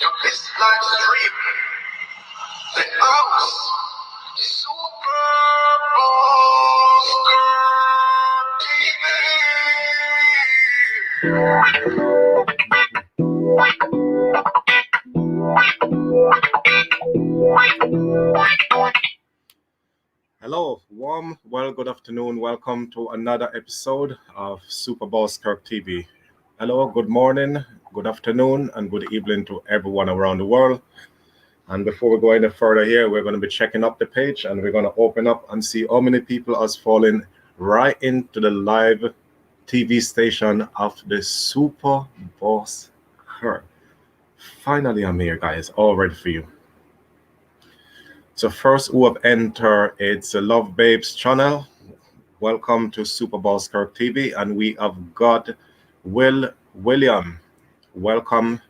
Your best live stream, the house, Super Bowl TV. Hello, good afternoon. Welcome to another episode of Super Bowl Kirk TV. Hello, good morning, good afternoon, and good evening to everyone around the world. And before we go any further here, we're going to be checking up the page and we're going to open up and see how many people has fallen right into the live TV station of the Super Boss Kirk. Finally, I'm here, guys, all ready for you. So first who have entered, it's a Love Babes channel. Welcome to Super Bowl Kirk TV, and we have got William. Welcome.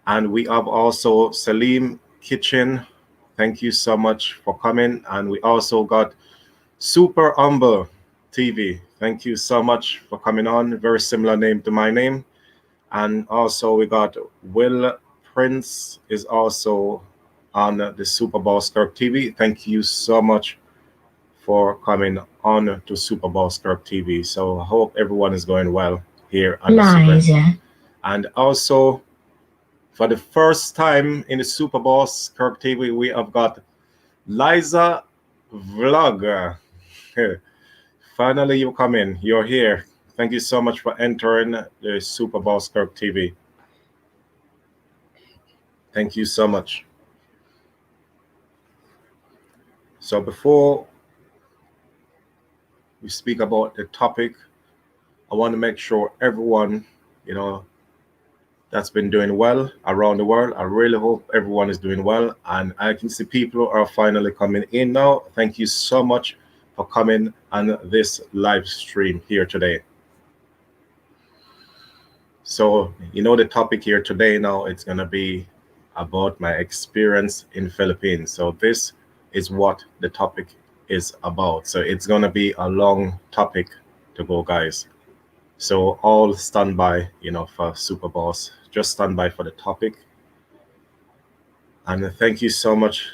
And we have also Salim Kitchen. Thank you so much for coming. And we also got Super Humble TV. Thank you so much for coming on. Very similar name to my name. And also we got Will Prince is also on the Super Bowl Kirk TV. Thank you so much for coming on to Super Bowl Kirk TV. So I hope everyone is going well here on the Super. And also for the first time in the Super Bowl Kirk TV, we have got Liza Vlog. Finally, you come in. You're here. Thank you so much for entering the Super Bowl Kirk TV. Thank you so much. So before we speak about the topic, I want to make sure everyone, that's been doing well around the world. I really hope everyone is doing well. And I can see people are finally coming in now. Thank you so much for coming on this live stream here today. So, the topic here today now, it's going to be about my experience in Philippines. So this is what the topic is about. So it's going to be a long topic to go, guys. So all stand by, for Super Boss. Just stand by for the topic. And thank you so much,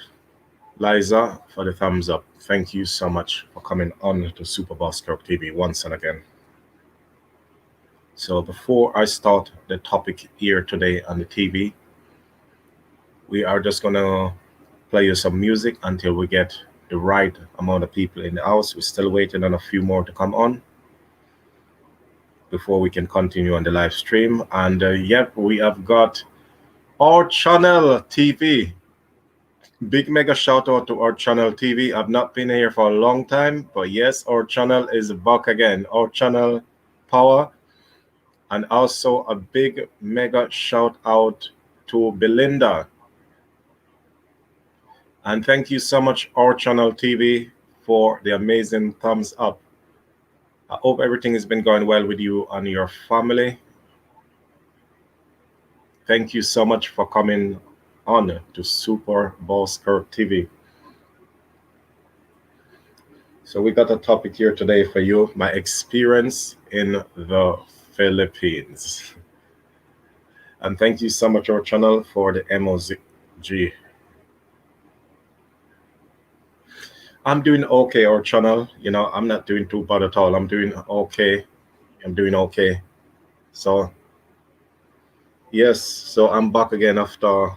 Liza, for the thumbs up. Thank you so much for coming on to Super Boss Kirk TV once and again. So before I start the topic here today on the TV, we are just going to play you some music until we get the right amount of people in the house. We're still waiting on a few more to come on before we can continue on the live stream. And we have got our channel TV. Big mega shout out to our channel TV. I've not been here for a long time, but yes, our channel is back again. Our channel Power. And also a big mega shout out to Belinda. And thank you so much, our channel TV, for the amazing thumbs up. I hope everything has been going well with you and your family. Thank you so much for coming on to Super Bowl Kirk TV. So we got a topic here today for you, my experience in the Philippines. And thank you so much, our channel, for the emoji. I'm doing okay, our channel. I'm not doing too bad at all. I'm doing okay. So, yes, so I'm back again after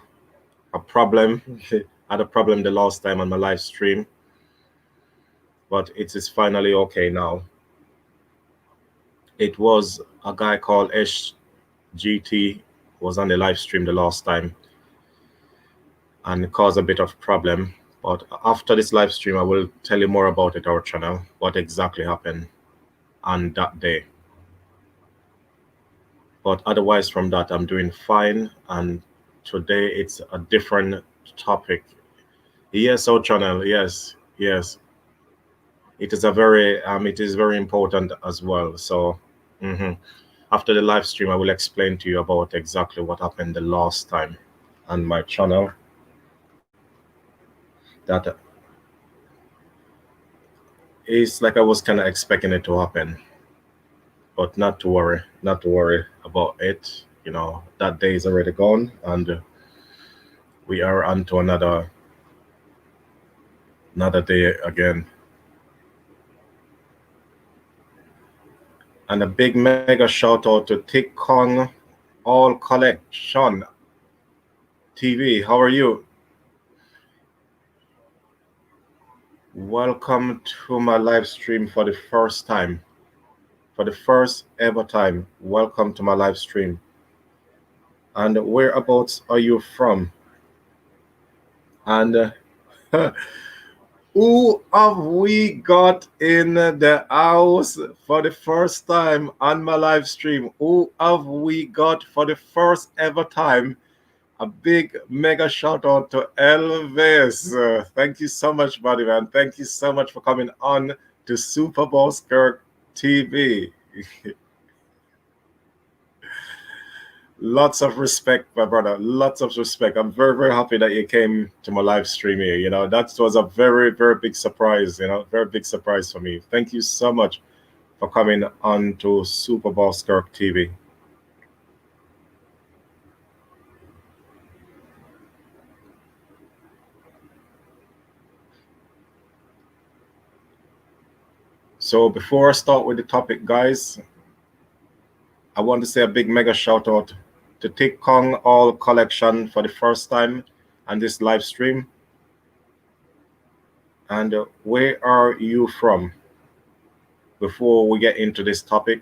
a problem. I had a problem the last time on my live stream, but it is finally okay now. It was a guy called SGT was on the live stream the last time and it caused a bit of problem. But after this live stream, I will tell you more about it, our channel, what exactly happened on that day. But otherwise from that, I'm doing fine. And today it's a different topic. Yes, our channel, yes. It is very important as well. So after the live stream, I will explain to you about exactly what happened the last time on my channel. That is like I was kind of expecting it to happen, but not to worry about it. That day is already gone, and We are on to another day again. And a big mega shout out to Tick Kong All Collection TV. How are you? Welcome to my live stream for the first time. For the first ever time. Welcome to my live stream. And whereabouts are you from? And who have we got in the house for the first time on my live stream? Who have we got for the first ever time? A big mega shout out to Elvis. Thank you so much, buddy man. Thank you so much for coming on to Super Bowl Kirk TV. Lots of respect, my brother. Lots of respect. I'm very, very happy that you came to my live stream here. That was a very, very big surprise. Very big surprise for me. Thank you so much for coming on to Super Bowl Kirk TV. So before I start with the topic, guys, I want to say a big mega shout out to Tick Kong All Collection for the first time on this live stream. And where are you from? Before we get into this topic.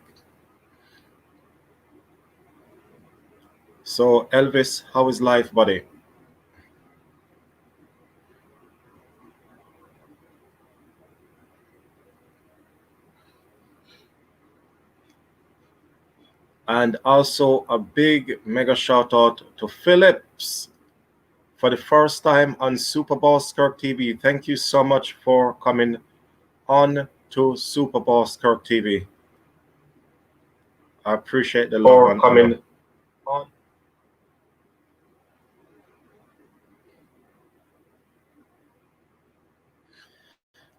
So Elvis, how is life, buddy? And also a big mega shout out to Phillips for the first time on Super Bowl Kirk TV. Thank you so much for coming on to Super Bowl Kirk TV. I appreciate the love and coming on.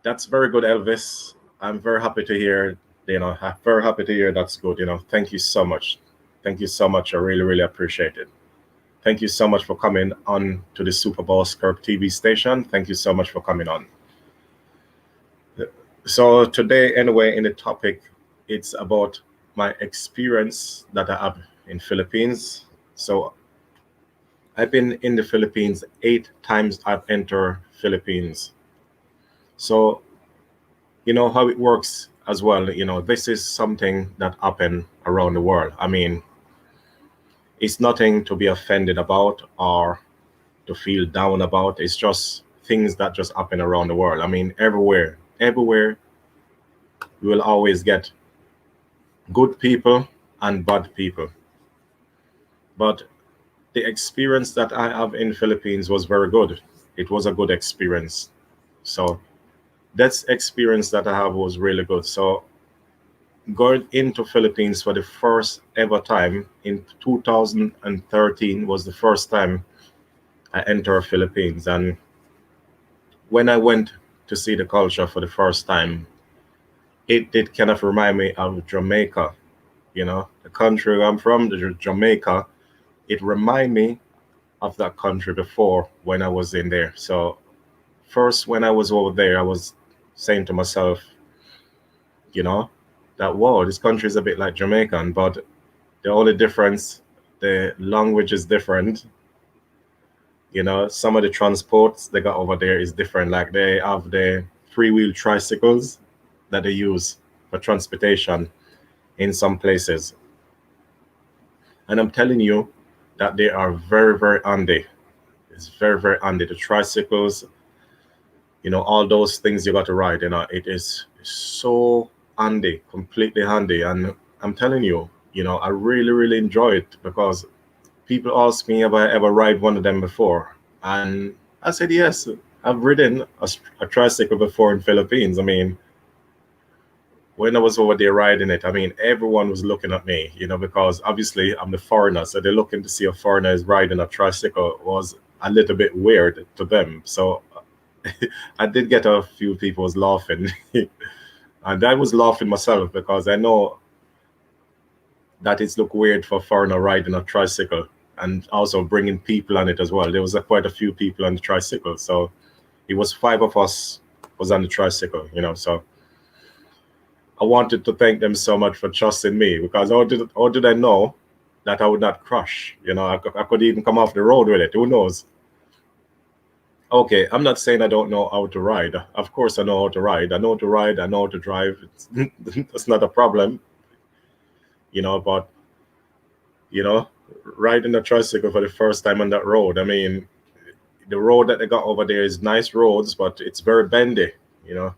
That's very good, Elvis. I'm very happy to hear. I'm very happy to hear that's good. Thank you so much. Thank you so much. I really, really appreciate it. Thank you so much for coming on to the Super Bowl Kirk TV station. Thank you so much for coming on. So today, anyway, in the topic, it's about my experience that I have in Philippines. So I've been in the Philippines 8 times. I've entered Philippines. So you know how it works as well. This is something that happened around the world. I mean, it's nothing to be offended about or to feel down about. It's just things that just happen around the world. I mean, everywhere you will always get good people and bad people. But the experience that I have in Philippines was very good. It was a good experience. So that experience that I have was really good. So going into Philippines for the first ever time in 2013 was the first time I entered Philippines. And when I went to see the culture for the first time, it did kind of remind me of Jamaica. The country I'm from, Jamaica, it reminded me of that country before when I was in there. So first, when I was over there, I was saying to myself, that, whoa, this country is a bit like Jamaican, but the only difference, the language is different. Some of the transports they got over there is different. Like they have the three-wheel tricycles that they use for transportation in some places. And I'm telling you that they are very, very handy. It's very, very handy. The tricycles, all those things you got to ride, it is so handy, completely handy. And I'm telling you, I really, really enjoy it because people ask me if I ever ride one of them before. And I said, yes, I've ridden a tricycle before in Philippines. I mean, when I was over there riding it, I mean, everyone was looking at me, because obviously I'm the foreigner. So they're looking to see a foreigner is riding a tricycle was a little bit weird to them. So I did get a few people was laughing. And I was laughing myself because I know that it's look weird for a foreigner riding a tricycle. and also bringing people on it as well. There was quite a few people on the tricycle, so it was 5 of us was on the tricycle, So I wanted to thank them so much for trusting me, because how did I know that I would not crash? I could even come off the road with it. Who knows? Okay, I'm not saying I don't know how to ride. Of course, I know how to ride. I know how to ride. I know how to drive. It's not a problem, But you know, riding a tricycle for the first time on that road. I mean, the road that they got over there is nice roads, but it's very bendy. You know,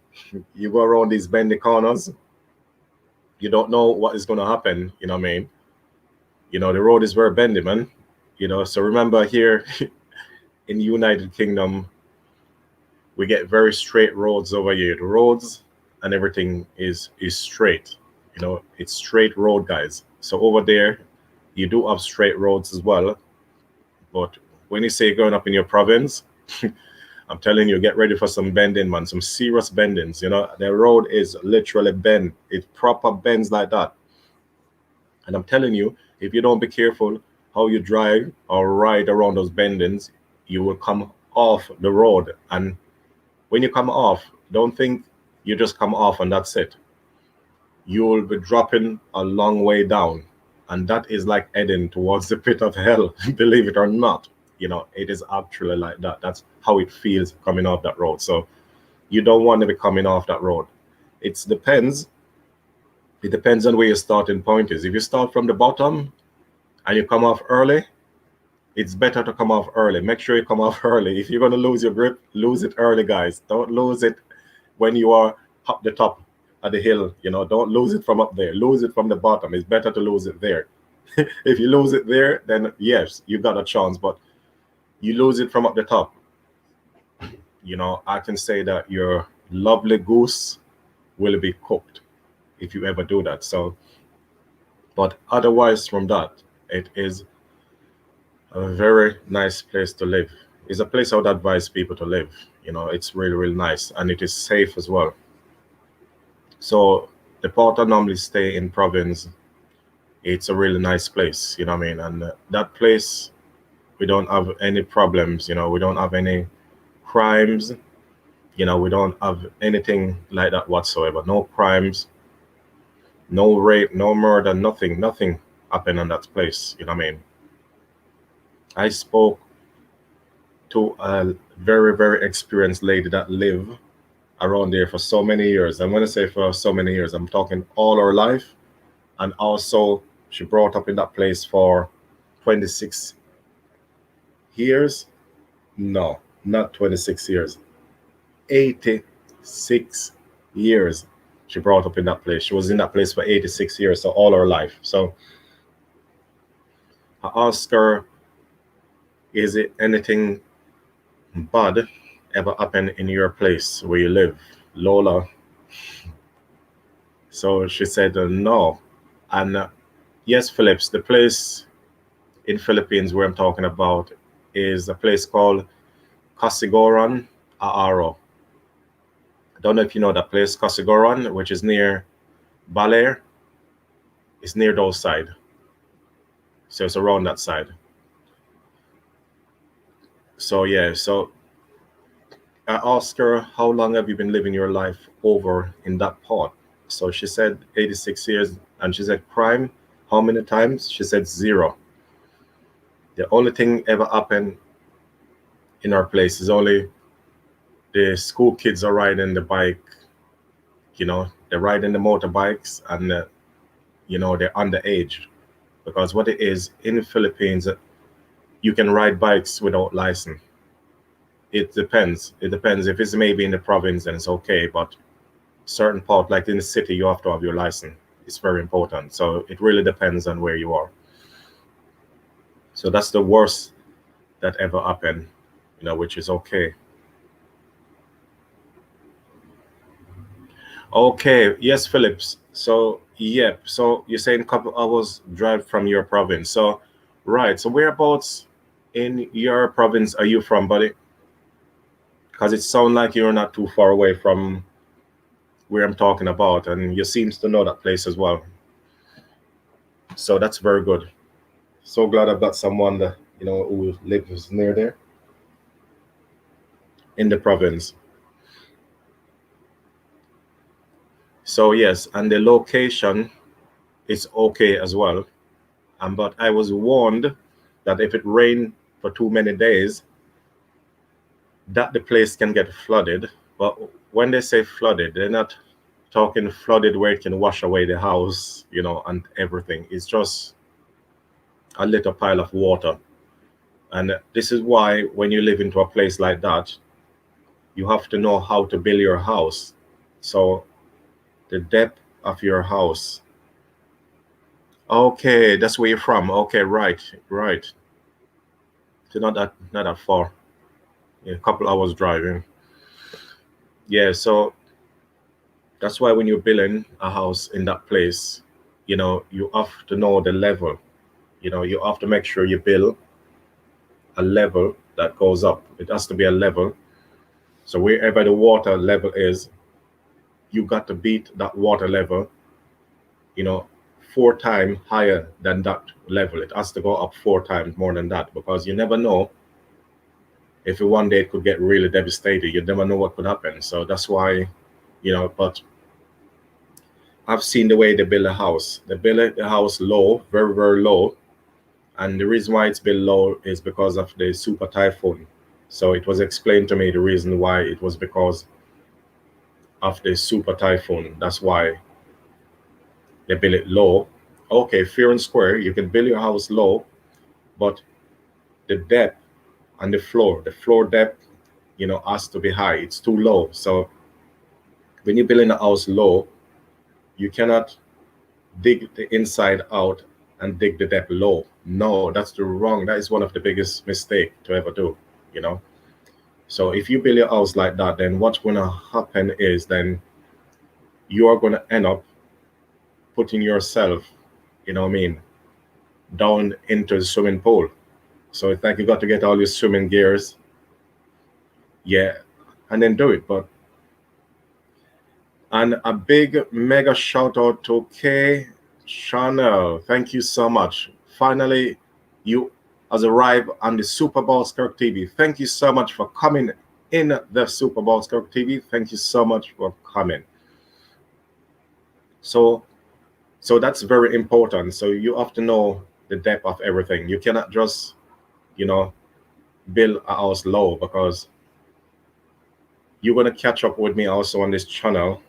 you go around these bendy corners, you don't know what is going to happen. You know what I mean? The road is very bendy, man. So remember here in the United Kingdom, we get very straight roads over here. The roads and everything is straight. It's straight road, guys. So over there, you do have straight roads as well. But when you say going up in your province, I'm telling you, get ready for some bending, man. Some serious bendings. The road is literally bend. It proper bends like that. And I'm telling you, if you don't be careful how you drive or ride around those bendings, you will come off the road. And when you come off, don't think you just come off and that's it. You will be dropping a long way down. And that is like heading towards the pit of hell, believe it or not. It is actually like that. That's how it feels coming off that road. So you don't want to be coming off that road. It depends on where your starting point is. If you start from the bottom and you come off early, it's better to come off early. Make sure you come off early. If you're going to lose your grip, lose it early, guys. Don't lose it when you are up the top of the hill. Don't lose it from up there. Lose it from the bottom. It's better to lose it there. If you lose it there, then yes, you got a chance. But you lose it from up the top, I can say that your lovely goose will be cooked if you ever do that. So, but otherwise from that, it is a very nice place to live. It's a place I would advise people to live. It's really, really nice, and it is safe as well. So the part I normally stay in province, it's a really nice place, you know what I mean? And that place, we don't have any problems, we don't have any crimes, we don't have anything like that whatsoever. No crimes, no rape, no murder, nothing happened in that place, you know what I mean? I spoke to a very, very experienced lady that lived around there for so many years. And when I say for so many years, I'm talking all her life. And also, she brought up in that place for 26 years. No, not 26 years. 86 years she brought up in that place. She was in that place for 86 years, so all her life. So I asked her, is it anything bad ever happened in your place where you live, Lola? So she said, no. And yes, Phillips, the place in Philippines where I'm talking about is a place called Casigoran, Aaro. I don't know if you know that place, Casigoran, which is near Baler. It's near those side. So it's around that side. So yeah, so I asked her, how long have you been living your life over in that part? So she said 86 years. And she said, crime, how many times? She said 0. The only thing ever happened in our place is only the school kids are riding the bike, they're riding the motorbikes, and they're underage. Because what it is in the Philippines, you can ride bikes without license. It depends. If it's maybe in the province, then it's okay. But certain part, like in the city, you have to have your license. It's very important. So it really depends on where you are. So that's the worst that ever happened, which is okay. Okay, yes, Phillips. So yeah, so you're saying a couple hours drive from your province. So right, so whereabouts in your province are you from, buddy? Because it sounds like you're not too far away from where I'm talking about, and you seems to know that place as well. So that's very good. So glad I've got someone that who lives near there in the province. So yes, and the location is okay as well. But I was warned that if it rained for too many days, that the place can get flooded. But when they say flooded, they're not talking flooded where it can wash away the house, and everything. It's just a little pile of water. And this is why when you live into a place like that, you have to know how to build your house. So the depth of your house. Okay, that's where you're from. Okay, right, right. So not that far. Yeah, a couple hours driving. Yeah, so that's why when you're building a house in that place, you have to know the level. You have to make sure you build a level that goes up. It has to be a level. So wherever the water level is, you got to beat that water level, you know, 4 times higher than that level. It has to go up 4 times more than that because you never know if one day it could get really devastated. You never know what could happen. So that's why, but I've seen the way they build a house. They build the house low, very, very low. And the reason why it's built low is because of the super typhoon. So it was explained to me the reason why it was because of the super typhoon. That's why they build it low. Okay, fair and square, you can build your house low, but the depth and the floor depth, has to be high. It's too low. So when you're building a house low, you cannot dig the inside out and dig the depth low. No, that's the wrong. That is one of the biggest mistake to ever do, you know. So if you build your house like that, then what's gonna happen is then you are gonna end up putting yourself, what I mean, down into the swimming pool. So it's like you got to get all your swimming gears, yeah, and then do it. But and a big mega shout out to K Chanel. Thank you so much. Finally, you has arrived on the Super Bowl Kirk TV. Thank you so much for coming in the Super Bowl Kirk TV. Thank you so much for coming. So so that's very important. So you have to know the depth of everything. You cannot just, you know, build a house low because you're gonna catch up with me also on this channel,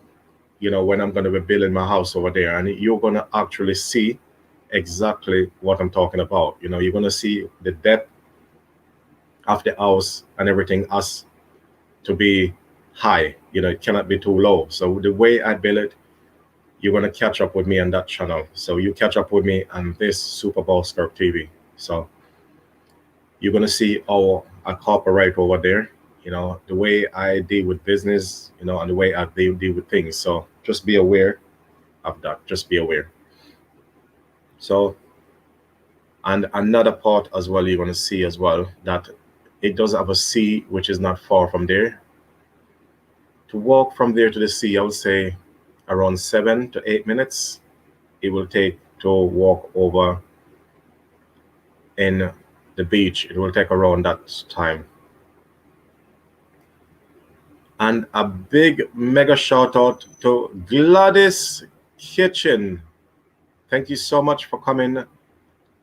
when I'm gonna be building my house over there, and you're gonna actually see exactly what I'm talking about. You're gonna see the depth of the house and everything has to be high. It cannot be too low. So the way I build it, you're gonna catch up with me on that channel. So you catch up with me on this Super Bowl Scope TV. So you're gonna see how I cooperate over there. The way I deal with business, and the way I deal with things. So just be aware of that. Just be aware. So, and another part as well, you're gonna see as well that it does have a sea which is not far from there. To walk from there to the sea, I would say around 7 to 8 minutes. It will take to walk over in the beach. It will take around that time. And a big mega shout out to Gladys Kitchen. Thank you so much for coming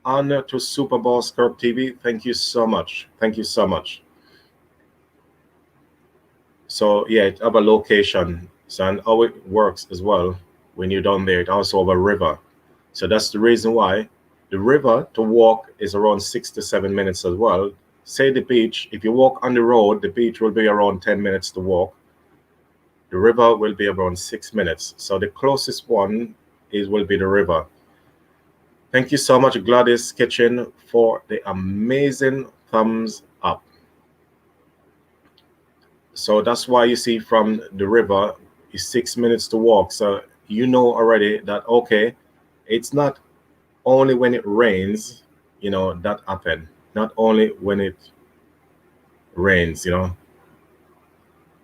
on to Super Bowl Scope TV. Thank you so much. Thank you so much. So yeah, it have a location. So and how it works as well when you're down there, it also have a river. So that's the reason why the river to walk is around 6 to 7 minutes as well. Say the beach, if you walk on the road, the beach will be around 10 minutes to walk. The river will be around 6 minutes. So the closest one will be the river. Thank you so much, Gladys Kitchen, for the amazing thumbs up. So that's why you see from the river is 6 minutes to walk. So you know already that okay, it's not only when it rains, that happen. Not only when it rains.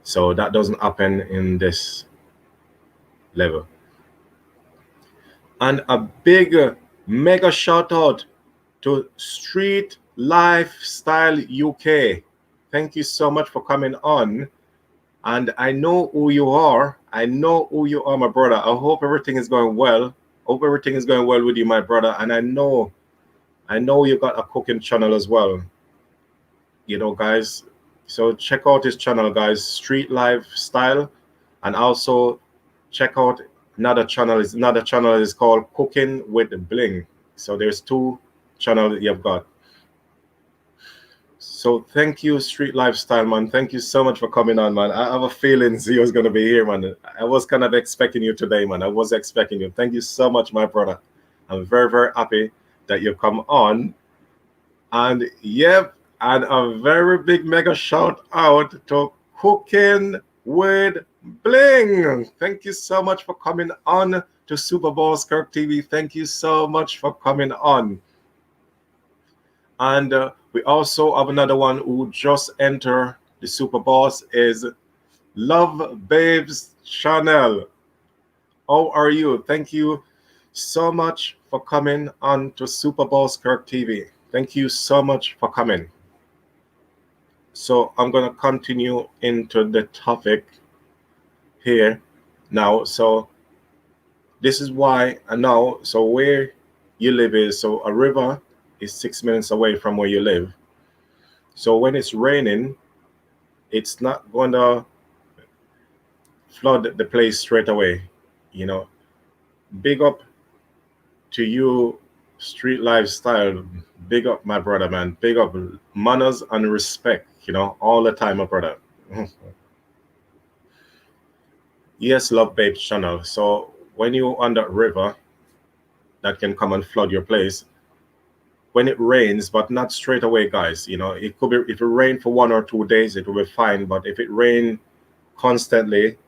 So that doesn't happen in this level. And a big mega shout out to Street Lifestyle UK. Thank you so much for coming on. And I know who you are. I know who you are, my brother. I hope everything is going well. Hope everything is going well with you, my brother. And I know you got a cooking channel as well. You know, guys. So check out his channel, guys, Street Lifestyle, and also check out another channel is called Cooking with Bling. So there's two channels that you've got. So thank you, Street Lifestyle, man. Thank you so much for coming on, man. I have a feeling Zio was gonna be here, man. I was kind of expecting you today, man. I was expecting you. Thank you so much, my brother. I'm very, very happy that you come on. And yep, and a very big mega shout out to Cooking with Bling. Thank you so much for coming on to Super Bowl Kirk TV. Thank you so much for coming on. And we also have another one who just entered the Super Boss is Love Babes Chanel. How are you? Thank you so much for coming on to Super Bowl Kirk TV. Thank you so much for coming. So I'm going to continue into the topic here now. So this is why now, so where you live is, so a river is 6 minutes away from where you live. So when it's raining, it's not going to flood the place straight away. You know, big up to you, Street Lifestyle. Big up, my brother, man. Big up, manners and respect, you know, all the time, my brother. Yes, Love Babe Channel. So when you're on that river, that can come and flood your place, when it rains, but not straight away, guys. You know, it could be, if it rain for 1 or 2 days, it will be fine. But if it rain constantly,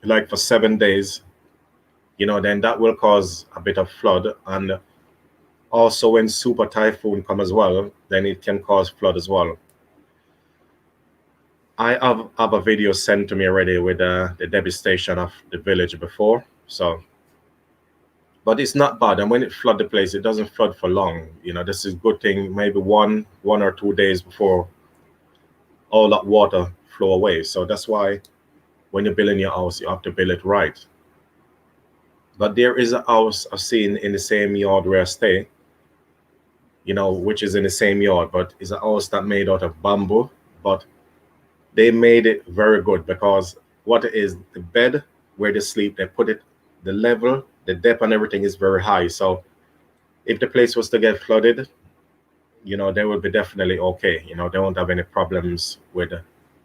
like for 7 days, you know, then that will cause a bit of flood. And also when super typhoon come as well, then it can cause flood as well. I have a video sent to me already with the devastation of the village before. So, but it's not bad. And when it flood the place, it doesn't flood for long. You know, this is a good thing. Maybe one or 2 days before all that water flow away. So that's why when you're building your house, you have to build it right. But there is a house I've seen in the same yard where I stay, you know, which is in the same yard, but it's a house that made out of bamboo. But they made it very good because what it is, the bed where they sleep, they put it, the level, the depth and everything is very high. So if the place was to get flooded, you know, they will be definitely okay. You know, they won't have any problems with,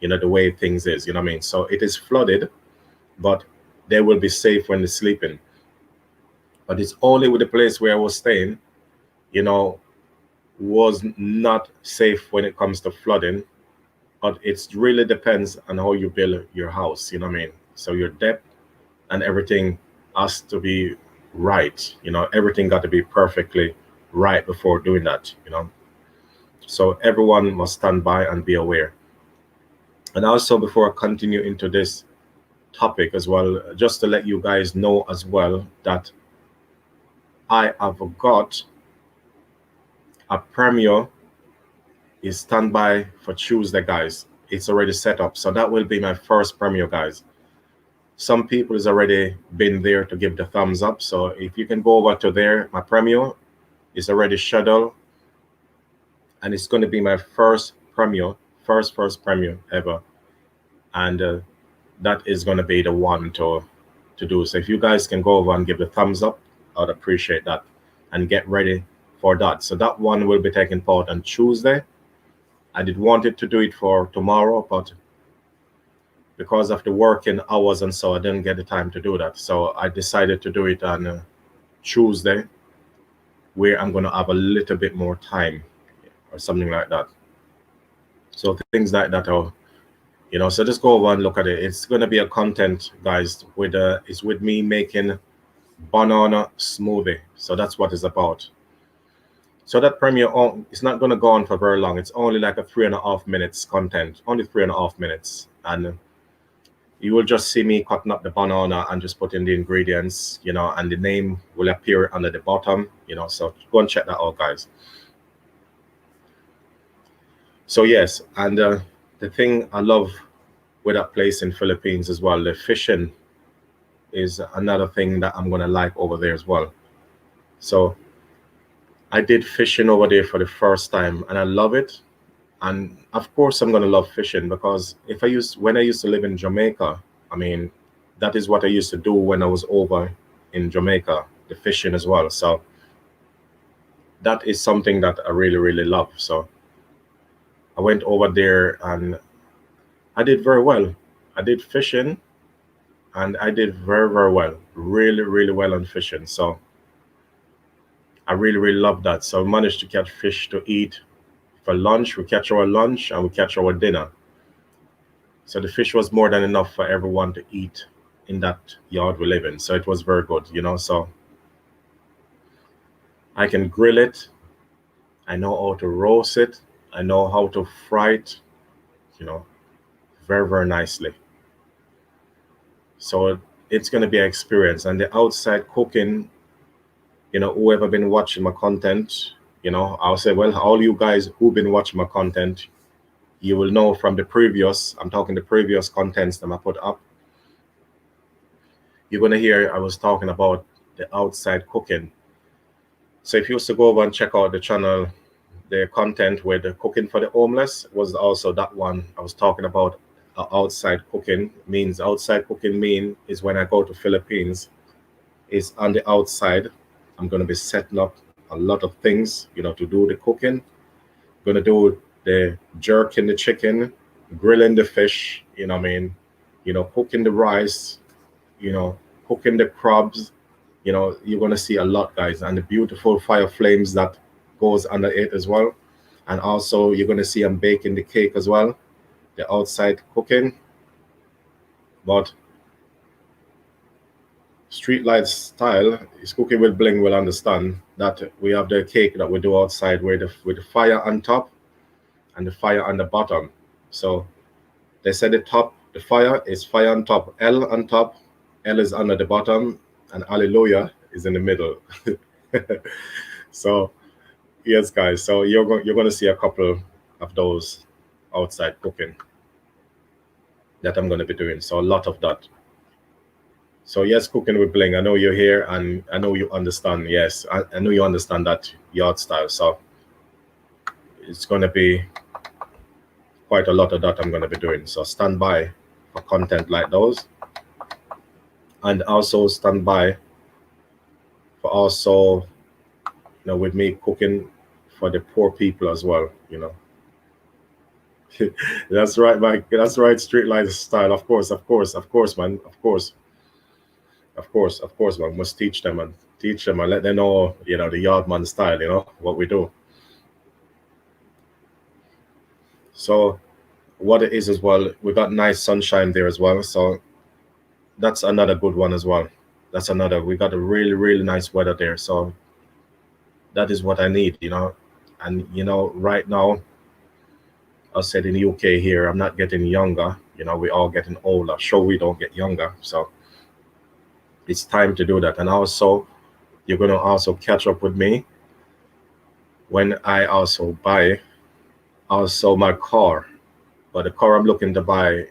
you know, the way things is, you know what I mean? So it is flooded, but they will be safe when they're sleeping. But it's only with the place where I was staying, you know, was not safe when it comes to flooding. But it really depends on how you build your house, you know what I mean? So your depth and everything has to be right. You know, everything got to be perfectly right before doing that, you know. So everyone must stand by and be aware. And also, before I continue into this topic as well, just to let you guys know as well that I have got a premiere is standby for Tuesday, guys. It's already set up. So that will be my first premiere, guys. Some people has already been there to give the thumbs up. So if you can go over to there, my premiere is already scheduled. And it's going to be my first premiere, first premiere ever. And that is going to be the one to do. So if you guys can go over and give the thumbs up, I'd appreciate that. And get ready for that. So that one will be taking part on Tuesday. I did wanted to do it for tomorrow, but because of the working hours and so, I didn't get the time to do that. So I decided to do it on Tuesday, where I'm going to have a little bit more time or something like that. So things like that are, you know, so just go over and look at it. It's going to be a content, guys, with it's with me making banana smoothie. So that's what it's about. So that premiere, it's not going to go on for very long. It's only like a 3.5 minutes content, only 3.5 minutes. And You will just see me cutting up the banana and just putting the ingredients, and the name will appear under the bottom, so go and check that out, guys. So yes, and the thing I love with that place in Philippines as well, the fishing is another thing that I'm gonna like over there as well. So I did fishing over there for the first time, and I love it. And of course, I'm gonna love fishing because when I used to live in Jamaica, I mean, that is what I used to do when I was over in Jamaica, the fishing as well. So that is something that I really, really love. So I went over there and I did very well. I did fishing and I did very, very well. Really, really well on fishing. So I really, really love that. So I managed to catch fish to eat for lunch. We catch our lunch and we catch our dinner. So the fish was more than enough for everyone to eat in that yard we live in. So it was very good. So I can grill it. I know how to roast it. I know how to fry it, you know, very, very nicely. So it's going to be an experience. And the outside cooking, whoever been watching my content, I'll say, well, all you guys who've been watching my content, you will know from I'm talking the previous contents that I put up. You're going to hear I was talking about the outside cooking. So if you used to go over and check out the channel, the content with the cooking for the homeless was also that one I was talking about. Outside cooking mean is when I go to Philippines, is on the outside. I'm going to be setting up a lot of things, to do the cooking. Going to do the jerking the chicken, grilling the fish, cooking the rice, you know, cooking the crabs. You're going to see a lot, guys, and the beautiful fire flames that goes under it as well. And also you're going to see I'm baking the cake as well, the outside cooking. But street light style is cooking with bling will understand that we have the cake that we do outside with the fire on top and the fire on the bottom. So they said the fire is fire on top, L on top, L is under the bottom, and Hallelujah is in the middle. So yes, guys. So you're going to see a couple of those outside cooking that I'm going to be doing. So a lot of that. So yes, cooking with bling. I know you're here, and I know you understand. Yes, I know you understand that yard style. So it's going to be quite a lot of that I'm going to be doing. So stand by for content like those, and also stand by for also, with me cooking for the poor people as well. That's right, Mike. That's right. Street light style. Of course, man. Of course, man. Must teach them and let them know, the yard man style. What we do. So what it is as well, we got nice sunshine there as well. So that's another good one as well. We got a really, really nice weather there. So that is what I need. And right now, I said in the UK here, I'm not getting younger. We all getting older. Sure, we don't get younger. So it's time to do that. And also, you're going to also catch up with me when I also buy also my car. But the car I'm looking to buy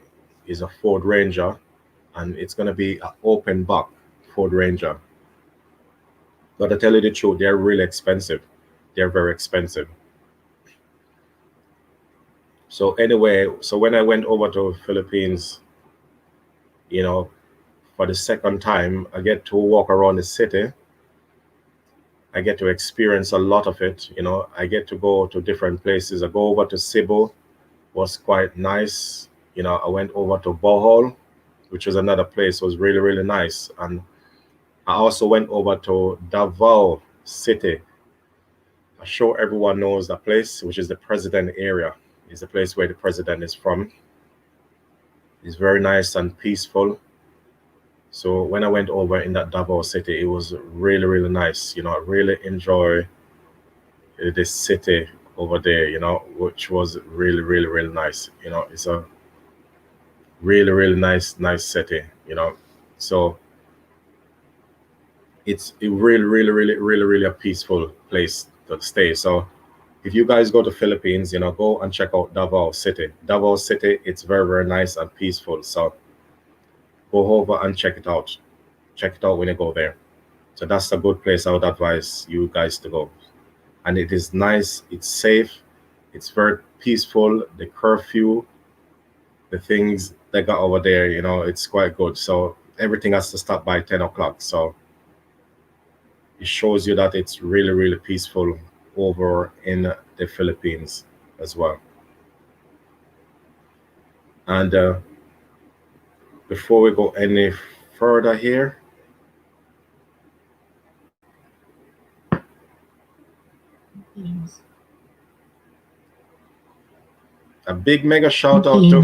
is a Ford Ranger, and it's going to be an open back Ford Ranger. But to tell you the truth, they're really expensive. They're very expensive. So anyway, so when I went over to Philippines, you know, for the second time, I get to walk around the city. I get to experience a lot of it. I get to go to different places. I go over to Cebu, was quite nice. I went over to Bohol, which was another place, was really, really nice. And I also went over to Davao City. I'm sure everyone knows that place, which is the president area. Is the place where the president is from. It's very nice and peaceful. So when I went over in that Davao City, it was really, really nice. I really enjoy this city over there, which was really, really, really nice. It's a Really, really nice city, you know. So it's a really a peaceful place to stay. So if you guys go to Philippines, you know, go and check out Davao City. Davao City, it's very nice and peaceful. So go over and check it out. Check it out when you go there. So that's a good place. I would advise you guys to go. And it is nice. It's safe. It's very peaceful. The curfew, the things they got over there, you know, it's quite good. So everything has to stop by 10 o'clock. So it shows you that it's really peaceful over in the Philippines as well. And before we go any further here, a big mega shout out to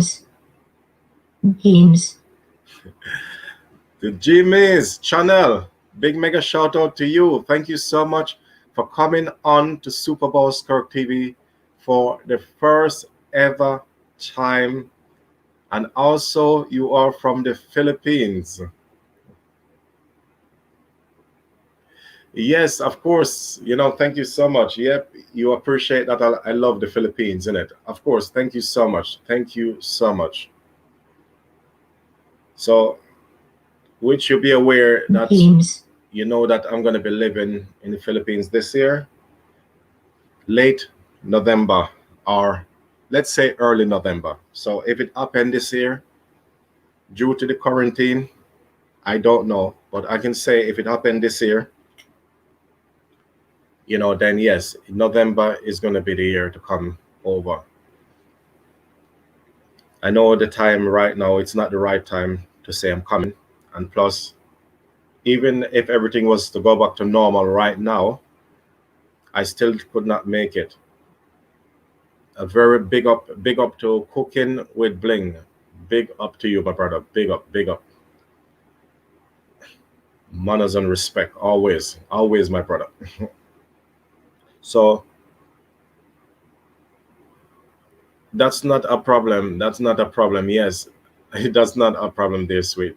Jimmy's channel. Big mega shout out to you. Thank you so much for coming on to Super Bowl Kirk TV for the first ever time. And also, you are from the Philippines. Yes, of course. You know, thank you so much. Yep, you appreciate that. I love the Philippines, isn't it? Of course. Thank you so much. Thank you so much. So, would you be aware that you know that I'm going to be living in the Philippines this year, late November, or let's say early November. So, if it happened this year, due to the quarantine, I don't know, but I can say if it happened this year, you know, then yes, November is going to be the year to come over. I know the time right now, it's not the right time to say I'm coming. And plus, even if everything was to go back to normal right now, I still could not make it. A very big up to Cooking with Bling. Big up to you, my brother. Big up. Manners and respect, always, my brother. So that's not a problem. That's not a problem. Yes, that's not a problem, dear sweet.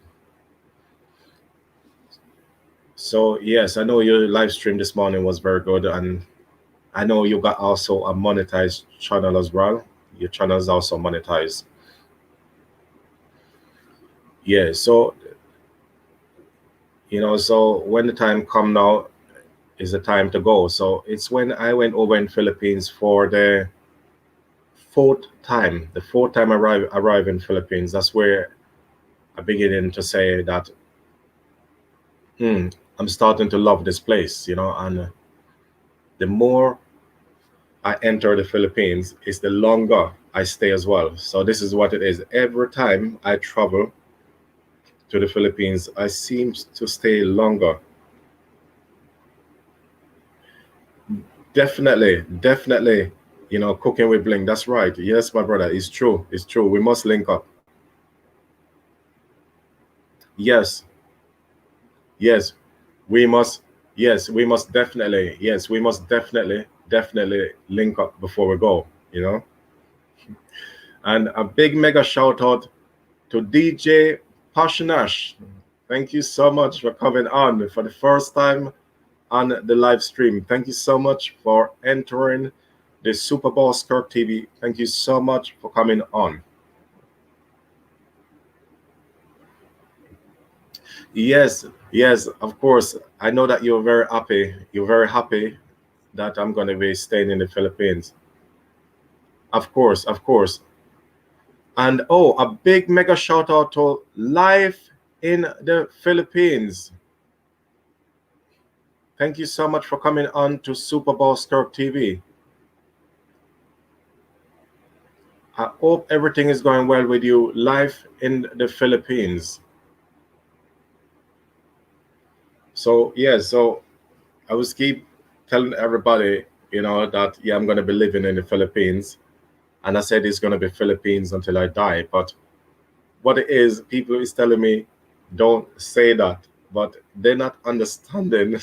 So yes, I know your live stream this morning was very good, and I know you got also a monetized channel as well. Your channel is also monetized. Yeah, so you know, so when the time come now is the time to go. So it's when I went over in Philippines for the fourth time I arrive in Philippines. That's where I beginning to say that I'm starting to love this place, you know, and the more I enter the Philippines is the longer I stay as well. So this is what it is. Every time I travel to the Philippines, I seem to stay longer. Definitely, you know, Cooking with Bling. That's right. Yes, my brother. It's true. It's true. We must link up. Yes, yes, we must. Yes, we must definitely. Yes, we must definitely link up before we go. You know, and a big mega shout out to DJ Pashinash. Thank you so much for coming on for the first time on the live stream. Thank you so much for entering the Super Bowl Kirk TV. Thank you so much for coming on. Yes, of course. I know that you're very happy. You're very happy that I'm going to be staying in the Philippines. Of course. And oh, a big mega shout out to Life in the Philippines. Thank you so much for coming on to Super Bowl Kirk TV. I hope everything is going well with you. Life in the Philippines. So yeah, so I was keep telling everybody, you know, that yeah, I'm gonna be living in the Philippines, and I said it's gonna be Philippines until I die. But what it is, people is telling me, don't say that, but they're not understanding.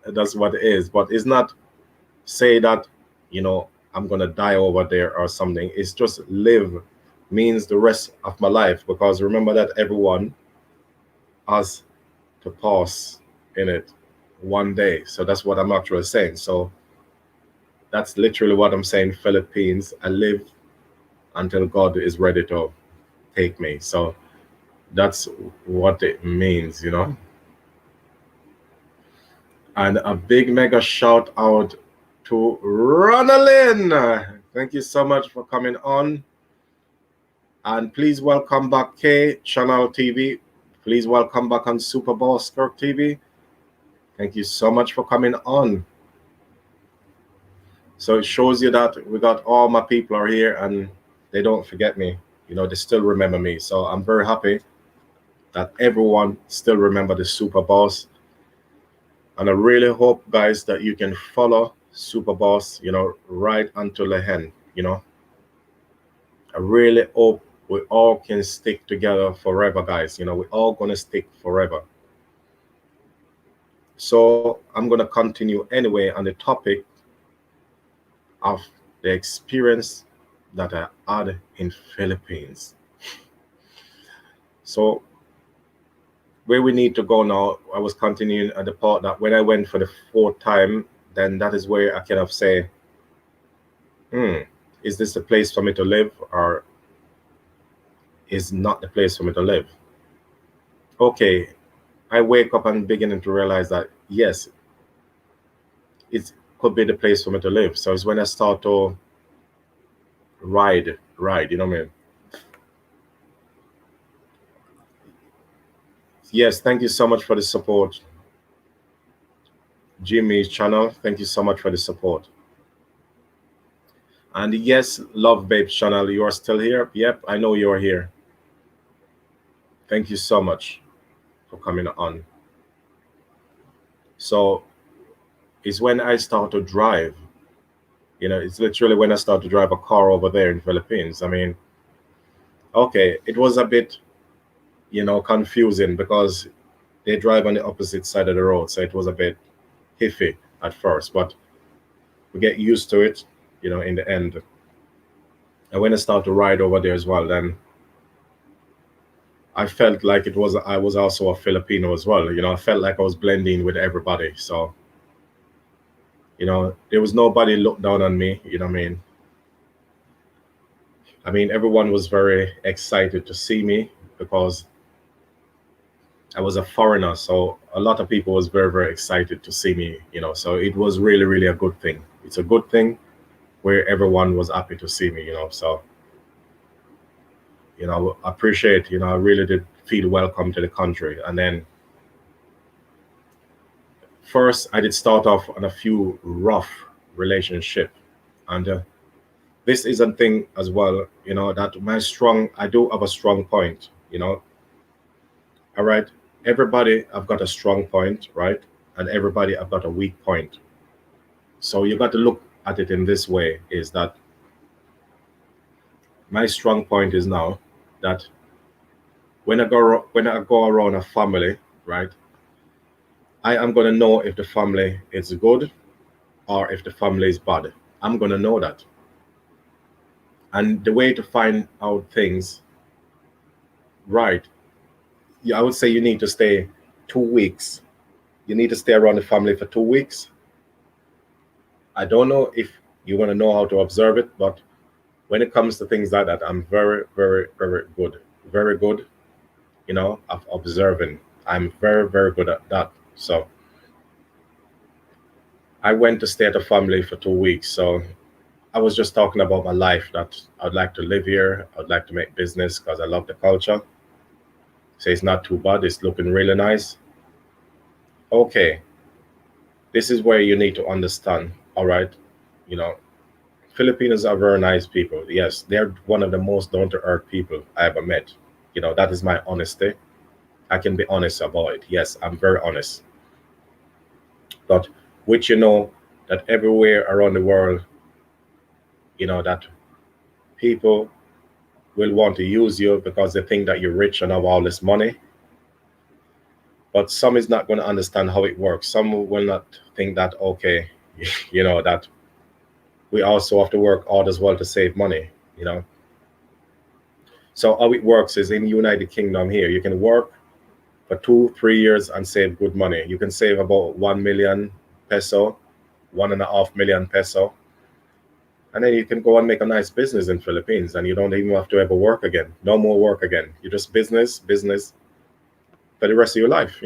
That's what it is. But it's not say that, you know, I'm gonna die over there or something. It's just live means the rest of my life, because remember that everyone has to pass in it one day. So that's what I'm actually saying. So that's literally what I'm saying. Philippines, I live until God is ready to take me. So that's what it means. And a big mega shout out to Ronalyn. Thank you so much for coming on. And please welcome back K Channel TV. Please welcome back on Super Bowl Skirk TV. Thank you so much for coming on. So it shows you that we got all my people are here and they don't forget me. They still remember me. So I'm very happy that everyone still remember the Super Boss. And I really hope, guys, that you can follow Super Boss, right until the end. I really hope we all can stick together forever, guys. We're all gonna stick forever. So I'm gonna continue anyway on the topic of the experience that I had in Philippines. So where we need to go now, I was continuing at the part that when I went for the fourth time, then that is where I kind of say, hmm, is this the place for me to live, or is not the place for me to live? Okay, I wake up and beginning to realize that yes, it could be the place for me to live. So it's when I start to ride, you know what I mean? Yes, thank you so much for the support. Jimmy's channel, thank you so much for the support. And yes, Love Babes channel, you are still here? Yep, I know you are here. Thank you so much for coming on. So it's when I start to drive. It's literally when I start to drive a car over there in Philippines. I mean, okay, it was a bit, confusing because they drive on the opposite side of the road. So it was a bit iffy at first, but we get used to it, in the end. And when I start to ride over there as well, then I felt like I was also a Filipino as well. I felt like I was blending with everybody. So, there was nobody looked down on me, you know what I mean? I mean, everyone was very excited to see me because I was a foreigner. So a lot of people was very, very excited to see me, so it was really, really a good thing. It's a good thing where everyone was happy to see me, so, I appreciate, I really did feel welcome to the country. And then first I did start off on a few rough relationship. And this is a thing as well, that I do have a strong point, all right. Everybody I've got a strong point, right? And everybody I've got a weak point. So you got to look at it in this way, is that my strong point is now that when I go around a family, right, I am gonna know if the family is good or if the family is bad. I'm gonna know that. And the way to find out things, right? Yeah, I would say you need to stay 2 weeks. You need to stay around the family for 2 weeks. I don't know if you want to know how to observe it, but when it comes to things like that, I'm very, very, very good. Very good, of observing. I'm very, very good at that. So I went to stay at a family for 2 weeks. So I was just talking about my life, that I'd like to live here. I'd like to make business because I love the culture. So it's not too bad. It's looking really nice. Okay. This is where you need to understand. All right. You know, Filipinos are very nice people. Yes, they're one of the most down to earth people I ever met. That is my honesty. I can be honest about it. Yes, I'm very honest. But which that everywhere around the world, that people will want to use you because they think that you're rich and have all this money. But some is not going to understand how it works. Some will not think that, okay, that we also have to work hard as well to save money. So how it works is in United Kingdom here, you can work for 2 3 years and save good money. You can save about 1 million peso, 1.5 million peso, and then you can go and make a nice business in Philippines, and you don't even have to ever work again. No more work again. You just business, business for the rest of your life.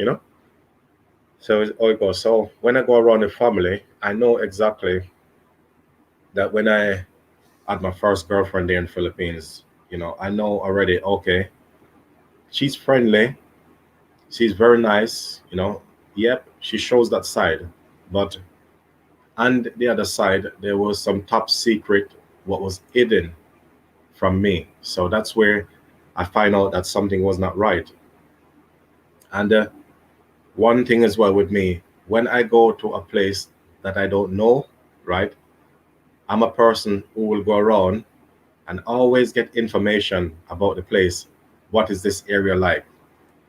So it's how it goes. So when I go around the family, I know exactly that when I had my first girlfriend there in Philippines, I know already. Okay, she's friendly, she's very nice. Yep, she shows that side, but on the other side, there was some top secret what was hidden from me. So that's where I find out that something was not right. And one thing as well with me, when I go to a place that I don't know, right? I'm a person who will go around and always get information about the place. What is this area like?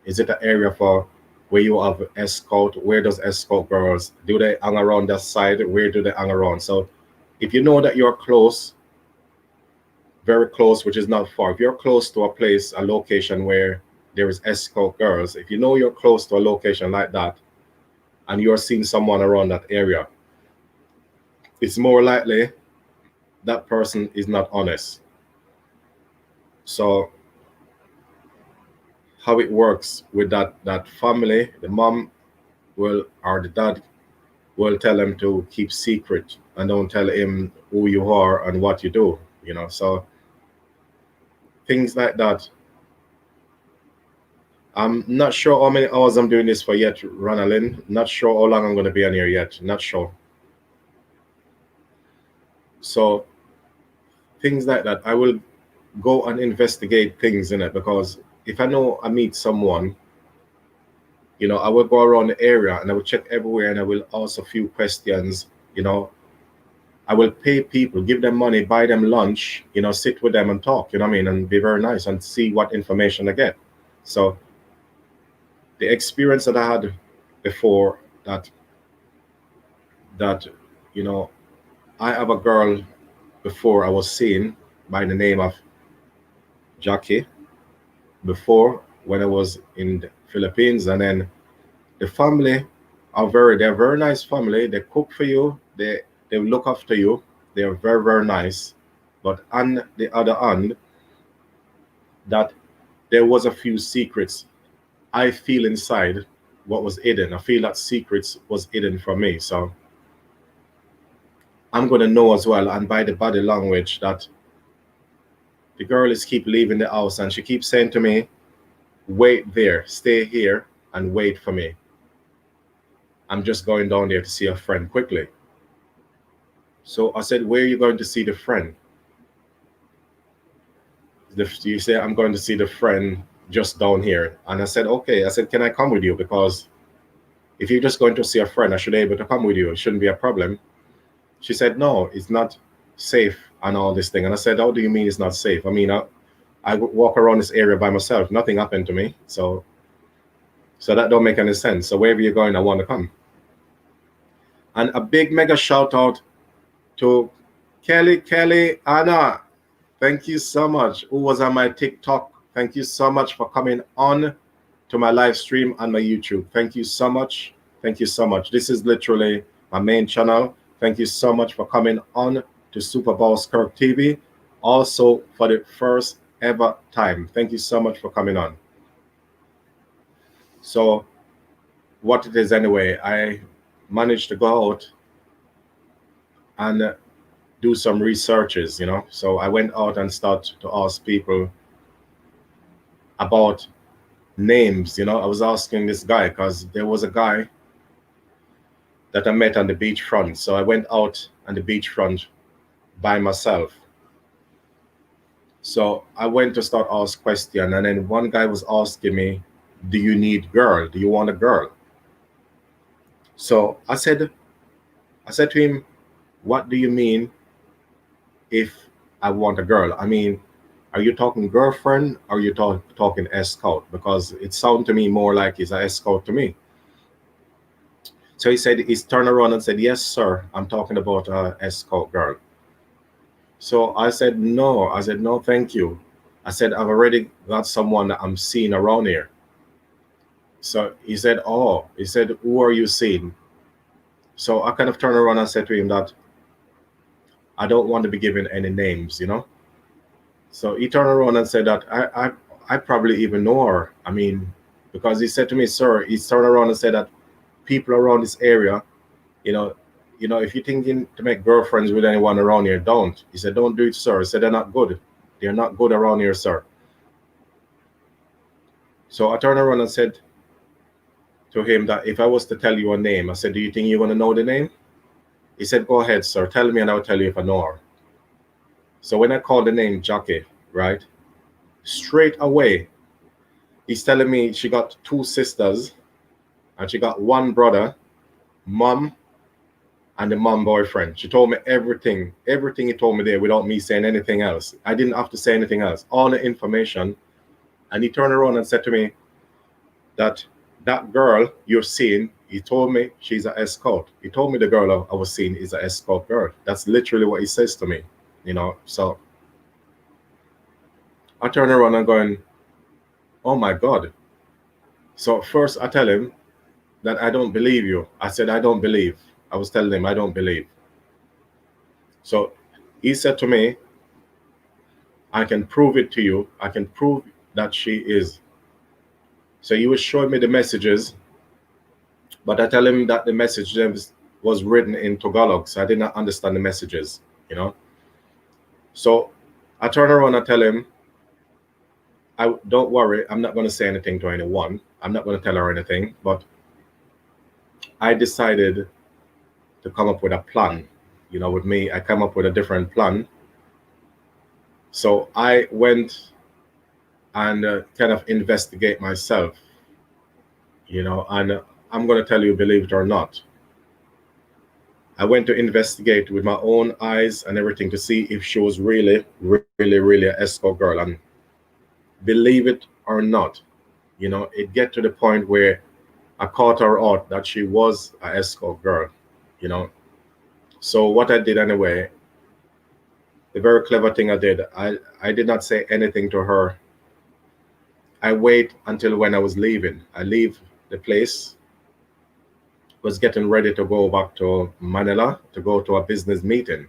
Is it an area for where you have escort? Where does escort girls? Do they hang around that side? Where do they hang around? So if you know that you're close, very close, which is not far, if you're close to a place, a location where there is escort girls, if you know you're close to a location like that and you're seeing someone around that area, it's more likely that person is not honest. So how it works with that family, the mom will or the dad will tell him to keep secret and don't tell him who you are and what you do. So things like that. I'm not sure how many hours I'm doing this for yet, Ronaldin. Not sure how long I'm going to be on here yet. Not sure. So things like that, I will go and investigate things in it, because if I know I meet someone, I will go around the area and I will check everywhere and I will ask a few questions. You know, I will pay people, give them money, buy them lunch, sit with them and talk, you know what I mean, and be very nice and see what information I get. So the experience that I had before that, you know, I have a girl before I was seeing by the name of Jackie before when I was in the Philippines, and then the family they're a very nice family. They cook for you, they look after you, they're very, very nice. But on the other hand, that there was a few secrets I feel inside what was hidden. I feel that secrets was hidden from me. So I'm gonna know as well, and by the body language, that the girl is keep leaving the house and she keeps saying to me, wait there, stay here and wait for me. I'm just going down there to see a friend quickly. So I said, where are you going to see the friend? You say, I'm going to see the friend just down here. And I said, okay. I said, can I come with you? Because if you're just going to see a friend, I should be able to come with you. It shouldn't be a problem. She said, no, it's not safe and all this thing. And I said, how do you mean it's not safe? I mean, I walk around this area by myself. Nothing happened to me. So that don't make any sense. So wherever you're going, I want to come. And a big mega shout out to Kelly, Anna. Thank you so much. Who was on my TikTok? Thank you so much for coming on to my live stream on my YouTube. Thank you so much. Thank you so much. This is literally my main channel. Thank you so much for coming on to Super Boss Kirk TV. Also for the first ever time. Thank you so much for coming on. So what it is anyway, I managed to go out and do some researches. So I went out and started to ask people about names. I was asking this guy because there was a guy that I met on the beachfront. So I went out on the beachfront by myself. So I went to start ask question, and then one guy was asking me, do you need girl? Do you want a girl? So I said to him, what do you mean if I want a girl? I mean, are you talking girlfriend or are you talking escort? Because it sounded to me more like he's an escort to me. So he's turned around and said, yes, sir, I'm talking about a escort girl. So I said, no, thank you. I said, I've already got someone that I'm seeing around here. So he said, oh, he said, who are you seeing? So I kind of turned around and said to him that I don't want to be given any names. So he turned around and said that I probably even know her. I mean, because he said to me, sir, he turned around and said that people around this area, you know, if you're thinking to make girlfriends with anyone around here, don't. He said, don't do it, sir. He said, they're not good. They're not good around here, sir. So I turned around and said to him that if I was to tell you a name, I said, do you think you're going to know the name? He said, go ahead, sir. Tell me and I'll tell you if I know her. So when I called the name Jackie, right, straight away, he's telling me she got two sisters and she got one brother, mom, and the mom boyfriend. She told me everything he told me there without me saying anything else. I didn't have to say anything else. All the information. And he turned around and said to me that that girl you're seeing, he told me she's an escort. He told me the girl I was seeing is an escort girl. That's literally what he says to me. So I turn around and going, oh my God. So first I tell him that I don't believe you. I said, I don't believe. I was telling him I don't believe. So he said to me, I can prove it to you. I can prove that she is. So he was showing me the messages, but I tell him that the message was written in Tagalog, so I did not understand the messages. So I turn around and tell him, don't worry, I'm not going to say anything to anyone. I'm not going to tell her anything, but I decided to come up with a plan. With me, I come up with a different plan. So I went and kind of investigate myself, and I'm going to tell you, believe it or not, I went to investigate with my own eyes and everything to see if she was really, really, really an escort girl. And believe it or not, it get to the point where I caught her out that she was an escort girl. So what I did anyway, the very clever thing I did, I did not say anything to her. I wait until when I was leaving. I leave the place, was getting ready to go back to Manila to go to a business meeting.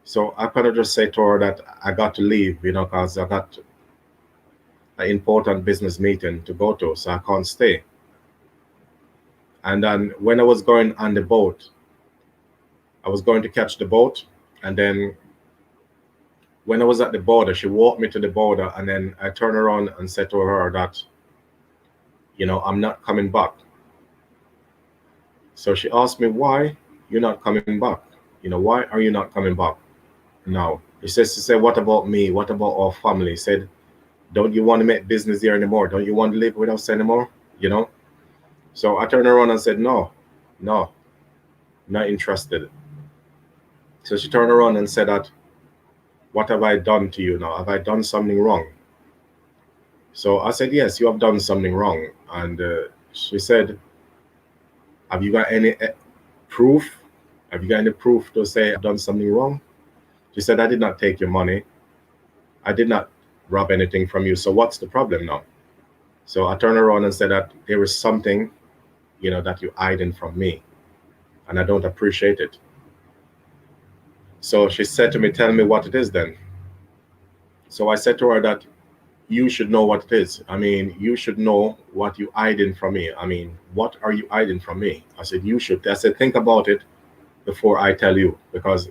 So I kind of just say to her that I got to leave, because I got an important business meeting to go to, so I can't stay. And then when I was going on the boat, I was going to catch the boat, and then when I was at the border, she walked me to the border, and then I turned around and said to her that, I'm not coming back. So she asked me, why you're not coming back? Why are you not coming back now? She said, what about me? What about our family? He said, don't you want to make business here anymore? Don't you want to live with us anymore? So I turned around and said, no, not interested. So she turned around and said that, what have I done to you now? Have I done something wrong? So I said, yes, you have done something wrong. And she said, have you got any proof? Have you got any proof to say I've done something wrong? She said, I did not take your money. I did not rob anything from you. So what's the problem now? So I turned around and said that there is something, that you're hiding from me, and I don't appreciate it. So she said to me, tell me what it is then. So I said to her that you should know what it is. I mean, you should know what you're hiding from me. I mean, what are you hiding from me? I said, you should. I said, think about it before I tell you, because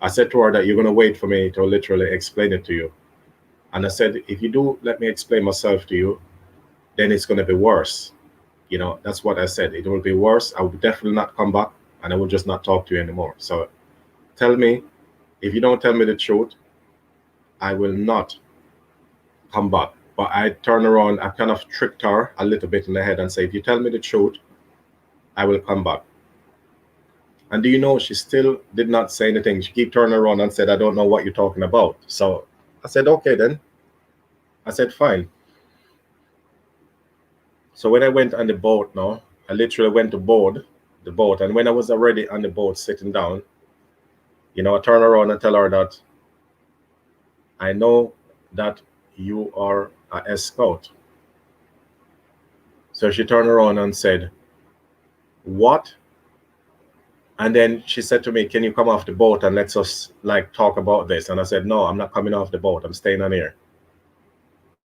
I said to her that you're going to wait for me to literally explain it to you. And I said, if you do let me explain myself to you, then it's going to be worse. That's what I said. It will be worse. I will definitely not come back, and I will just not talk to you anymore. So tell me, if you don't tell me the truth, I will not come back. But I turned around, I kind of tricked her a little bit in the head and said, if you tell me the truth, I will come back. And do you know, she still did not say anything. She kept turning around and said, I don't know what you're talking about. So I said, okay then. I said, fine. So when I went on the boat now, I literally went to board the boat. And when I was already on the boat sitting down, I turned around and tell her that I know that you are a escort. So she turned around and said, what? And then she said to me, can you come off the boat and let's us like talk about this? And I said, no, I'm not coming off the boat. I'm staying on here.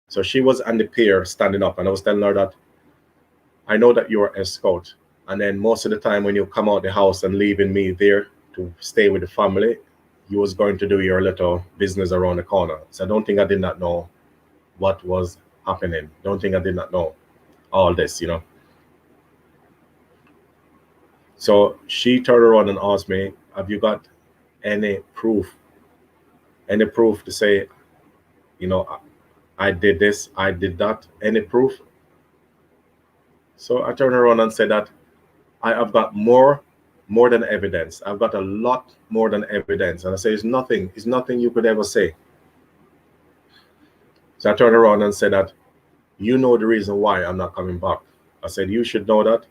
So she was on the pier standing up, and I was telling her that I know that you're an escort. And then most of the time when you come out the house and leaving me there to stay with the family, you was going to do your little business around the corner. So I don't think I did not know what was happening. Don't think I did not know all this. So she turned around and asked me, have you got any proof? Any proof to say, you know, I did this, I did that? Any proof? So I turned around and said that I have got more than evidence. I've got a lot more than evidence. And I say, it's nothing you could ever say. So I turned around and said that you know the reason why I'm not coming back. I said, you should know that.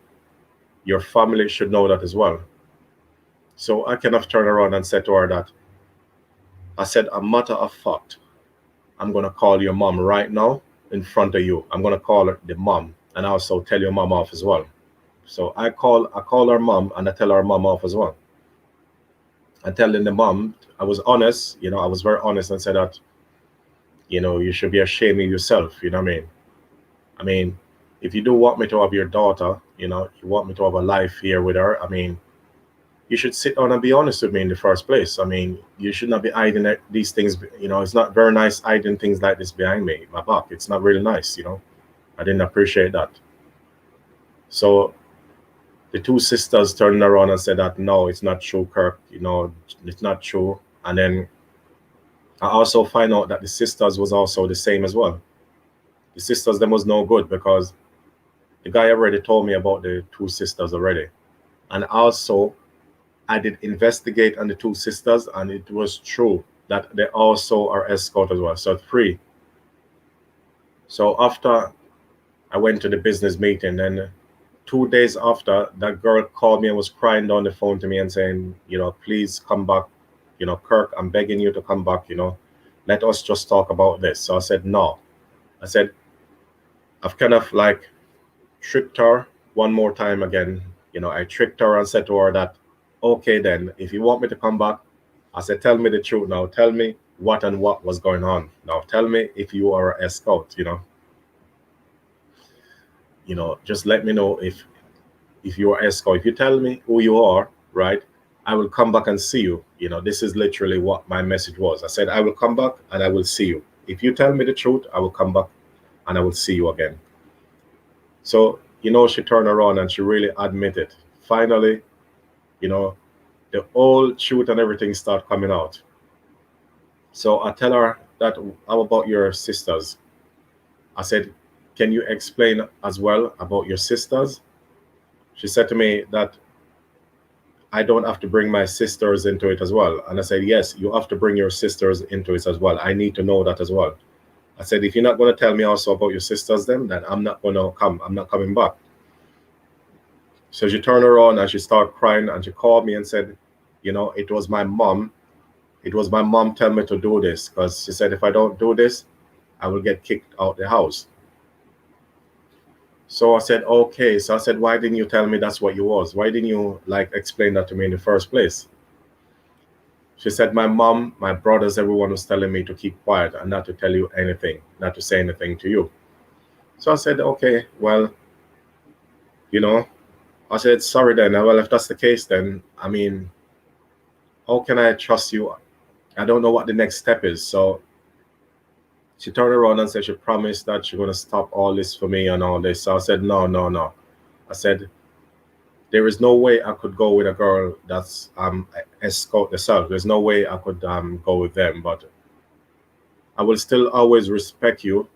Your family should know that as well. So I kind of turned around and said to her that I said, a matter of fact, I'm going to call your mom right now in front of you. I'm going to call her the mom and also tell your mom off as well. So I call her mom and I tell her mom off as well. I telling the mom, I was honest, I was very honest and said that, you should be ashamed of yourself, you know what I mean? I mean, if you do want me to have your daughter, you want me to have a life here with her, I mean, you should sit down and be honest with me in the first place. I mean, you should not be hiding these things, it's not very nice hiding things like this behind me, my back. It's not really nice. I didn't appreciate that. So the two sisters turned around and said that no, it's not true, Kirk. It's not true. And then I also find out that the sisters was also the same as well. The sisters them was no good because the guy already told me about the two sisters already. And also I did investigate on the two sisters, and it was true that they also are escort as well. So three. So after I went to the business meeting, and 2 days after, that girl called me and was crying down the phone to me and saying, please come back. Kirk, I'm begging you to come back. Let us just talk about this. So I said, no. I said, I've kind of like tricked her one more time again. I tricked her and said to her that, okay, then if you want me to come back, I said, tell me the truth now. Tell me what and what was going on. Now tell me if you are an escort, just let me know if you are escort. If you tell me who you are, right, I will come back and see you. This is literally what my message was. I said, I will come back and I will see you. If you tell me the truth, I will come back and I will see you again. So, she turned around and she really admitted. Finally, the whole truth and everything start coming out. So I tell her that, how about your sisters? I said, can you explain as well about your sisters? She said to me that I don't have to bring my sisters into it as well. And I said, yes, you have to bring your sisters into it as well. I need to know that as well. I said, if you're not going to tell me also about your sisters, then I'm not going to come. I'm not coming back. So she turned around and she started crying and she called me and said, it was my mom. It was my mom telling me to do this because she said, if I don't do this, I will get kicked out the house. So I said, okay. So I said, why didn't you tell me that's what you was? Why didn't you explain that to me in the first place? She said, my mom, my brothers, everyone was telling me to keep quiet and not to tell you anything, not to say anything to you. So I said, okay, well, I said, sorry then. Well, if that's the case, then, I mean, how can I trust you? I don't know what the next step is. So she turned around and said she promised that she's going to stop all this for me and all this. So I said, no, no, no. I said, there is no way I could go with a girl that's escort herself. There's no way I could go with them. But I will still always respect you,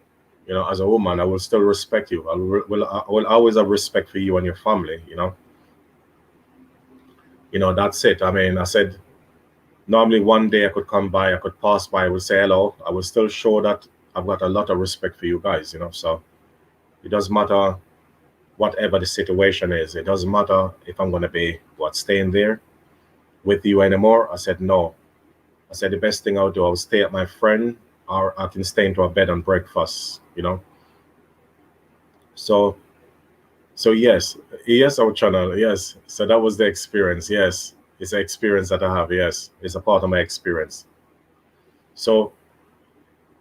as a woman. I will still respect you. I will always have respect for you and your family, that's it. I mean, I said, normally one day I could come by, I could pass by, I would say hello. I will still show that I've got a lot of respect for you guys, so it doesn't matter whatever the situation is. It doesn't matter if I'm going to be staying there with you anymore. I said no. I said the best thing I'll do, I'll stay at my friend or I can stay into a bed and breakfast, you know. So yes, yes, our channel, yes. So that was the experience. Yes, it's an experience that I have. Yes, it's a part of my experience. So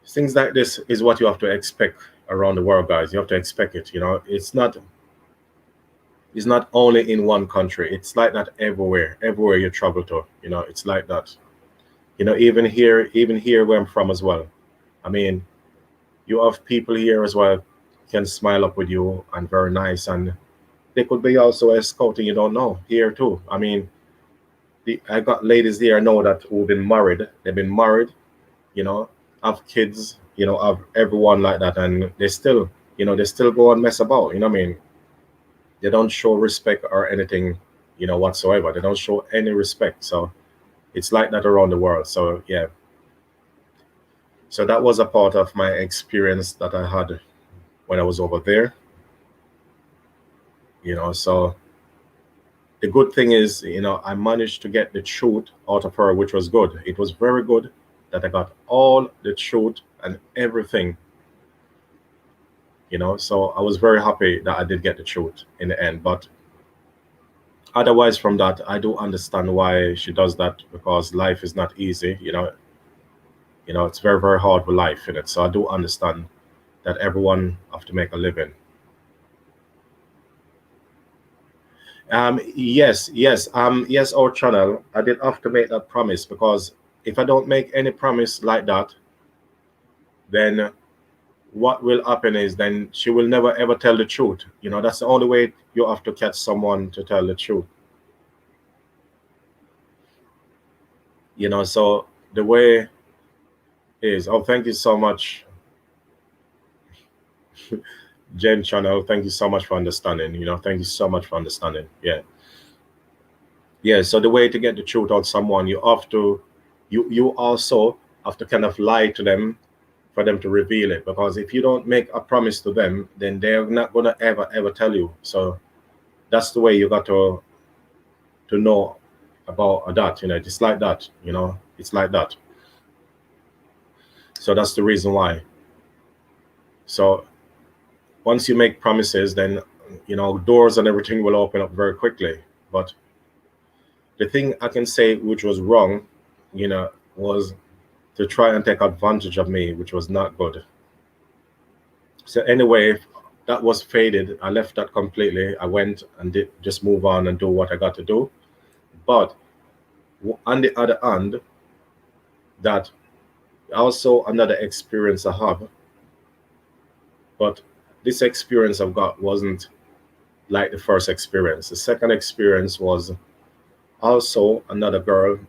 things like this is what you have to expect around the world, guys. You have to expect it. You know, it's not only in one country. It's like that everywhere. Everywhere you travel to, you know, it's like that. You know, even here where I'm from as well. I mean, you have people here as well can smile up with you and very nice, and they could be also a scout and you don't know here too. I mean, I got ladies here I know that who've been married. They've been married, you know, have kids, you know, have everyone like that, and they still, you know, they still go and mess about. You know what I mean? They don't show respect or anything, you know, whatsoever. They don't show any respect. So it's like that around the world. So yeah. So that was a part of my experience that I had when I was over there, you know. So the good thing is, you know, I managed to get the truth out of her, which was good. It was very good that I got all the truth and everything, you know. So I was very happy that I did get the truth in the end. But otherwise, from that, I do understand why she does that, because life is not easy, you know. You know, it's very, very hard with life in it. So I do understand that everyone have to make a living. Yes, our channel. I did have to make that promise, because if I don't make any promise like that, then what will happen is then she will never ever tell the truth. You know, that's the only way you have to catch someone to tell the truth. You know, so the way is, oh, thank you so much, Jen Channel. Thank you so much for understanding. You know, thank you so much for understanding. Yeah. Yeah. So the way to get the truth out someone, you have to, you also have to kind of lie to them for them to reveal it. Because if you don't make a promise to them, then they're not gonna ever tell you. So that's the way you got to know about that. You know, it's like that. You know, it's like that. So that's the reason why. So once you make promises, then you know doors and everything will open up very quickly. But the thing I can say which was wrong, you know, was to try and take advantage of me, which was not good. So anyway, that was faded. I left that completely. I went and did just move on and do what I got to do. But on the other hand, that also another experience I have. But this experience I've got wasn't like the first experience. The second experience was also another girl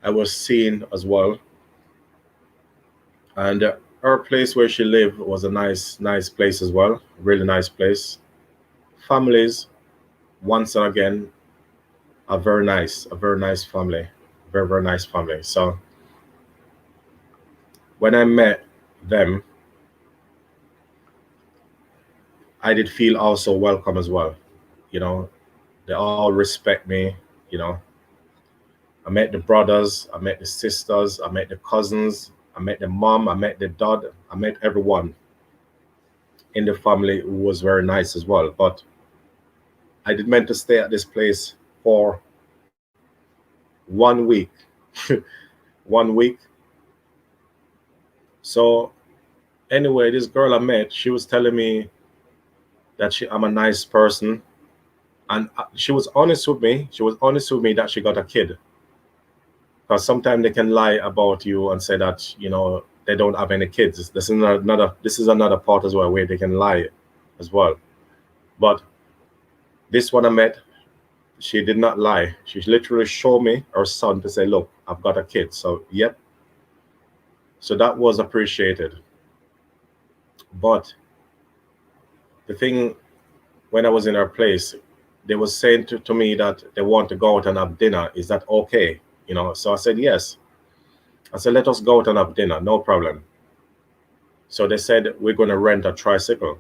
I was seeing as well, and her place where she lived was a nice place as well, really nice place. Families, once and again, a very nice family, very nice family. So when I met them, I did feel also welcome as well. You know, they all respect me. You know, I met the brothers, I met the sisters, I met the cousins, I met the mom, I met the dad, I met everyone in the family who was very nice as well. But I did meant to stay at this place for 1 week. 1 week. So anyway, this girl I met, she was telling me that I'm a nice person, and she was honest with me. She was honest with me that she got a kid. Because sometimes they can lie about you and say that you know they don't have any kids. This is another part as well where they can lie as well. But this one I met, she did not lie. She literally showed me her son to say, "Look, I've got a kid." So yep. So that was appreciated. But the thing, when I was in her place, they was saying to me that they want to go out and have dinner. Is that okay? You know. So I said yes. I said, let us go out and have dinner, no problem. So they said, we're going to rent a tricycle.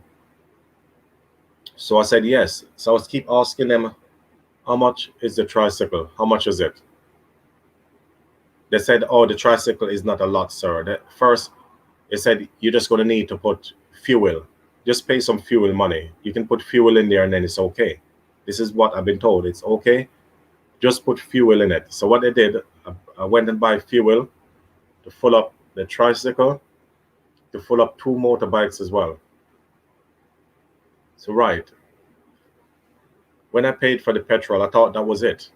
So I said, yes. So I was keep asking them, how much is the tricycle? How much is it? They said, oh, the tricycle is not a lot, sir. First, they said, you're just going to need to put fuel. Just pay some fuel money. You can put fuel in there and then it's okay. This is what I've been told. It's okay. Just put fuel in it. So what they did, I went and buy fuel to fill up the tricycle, to fill up two motorbikes as well. So right, when I paid for the petrol, I thought that was it.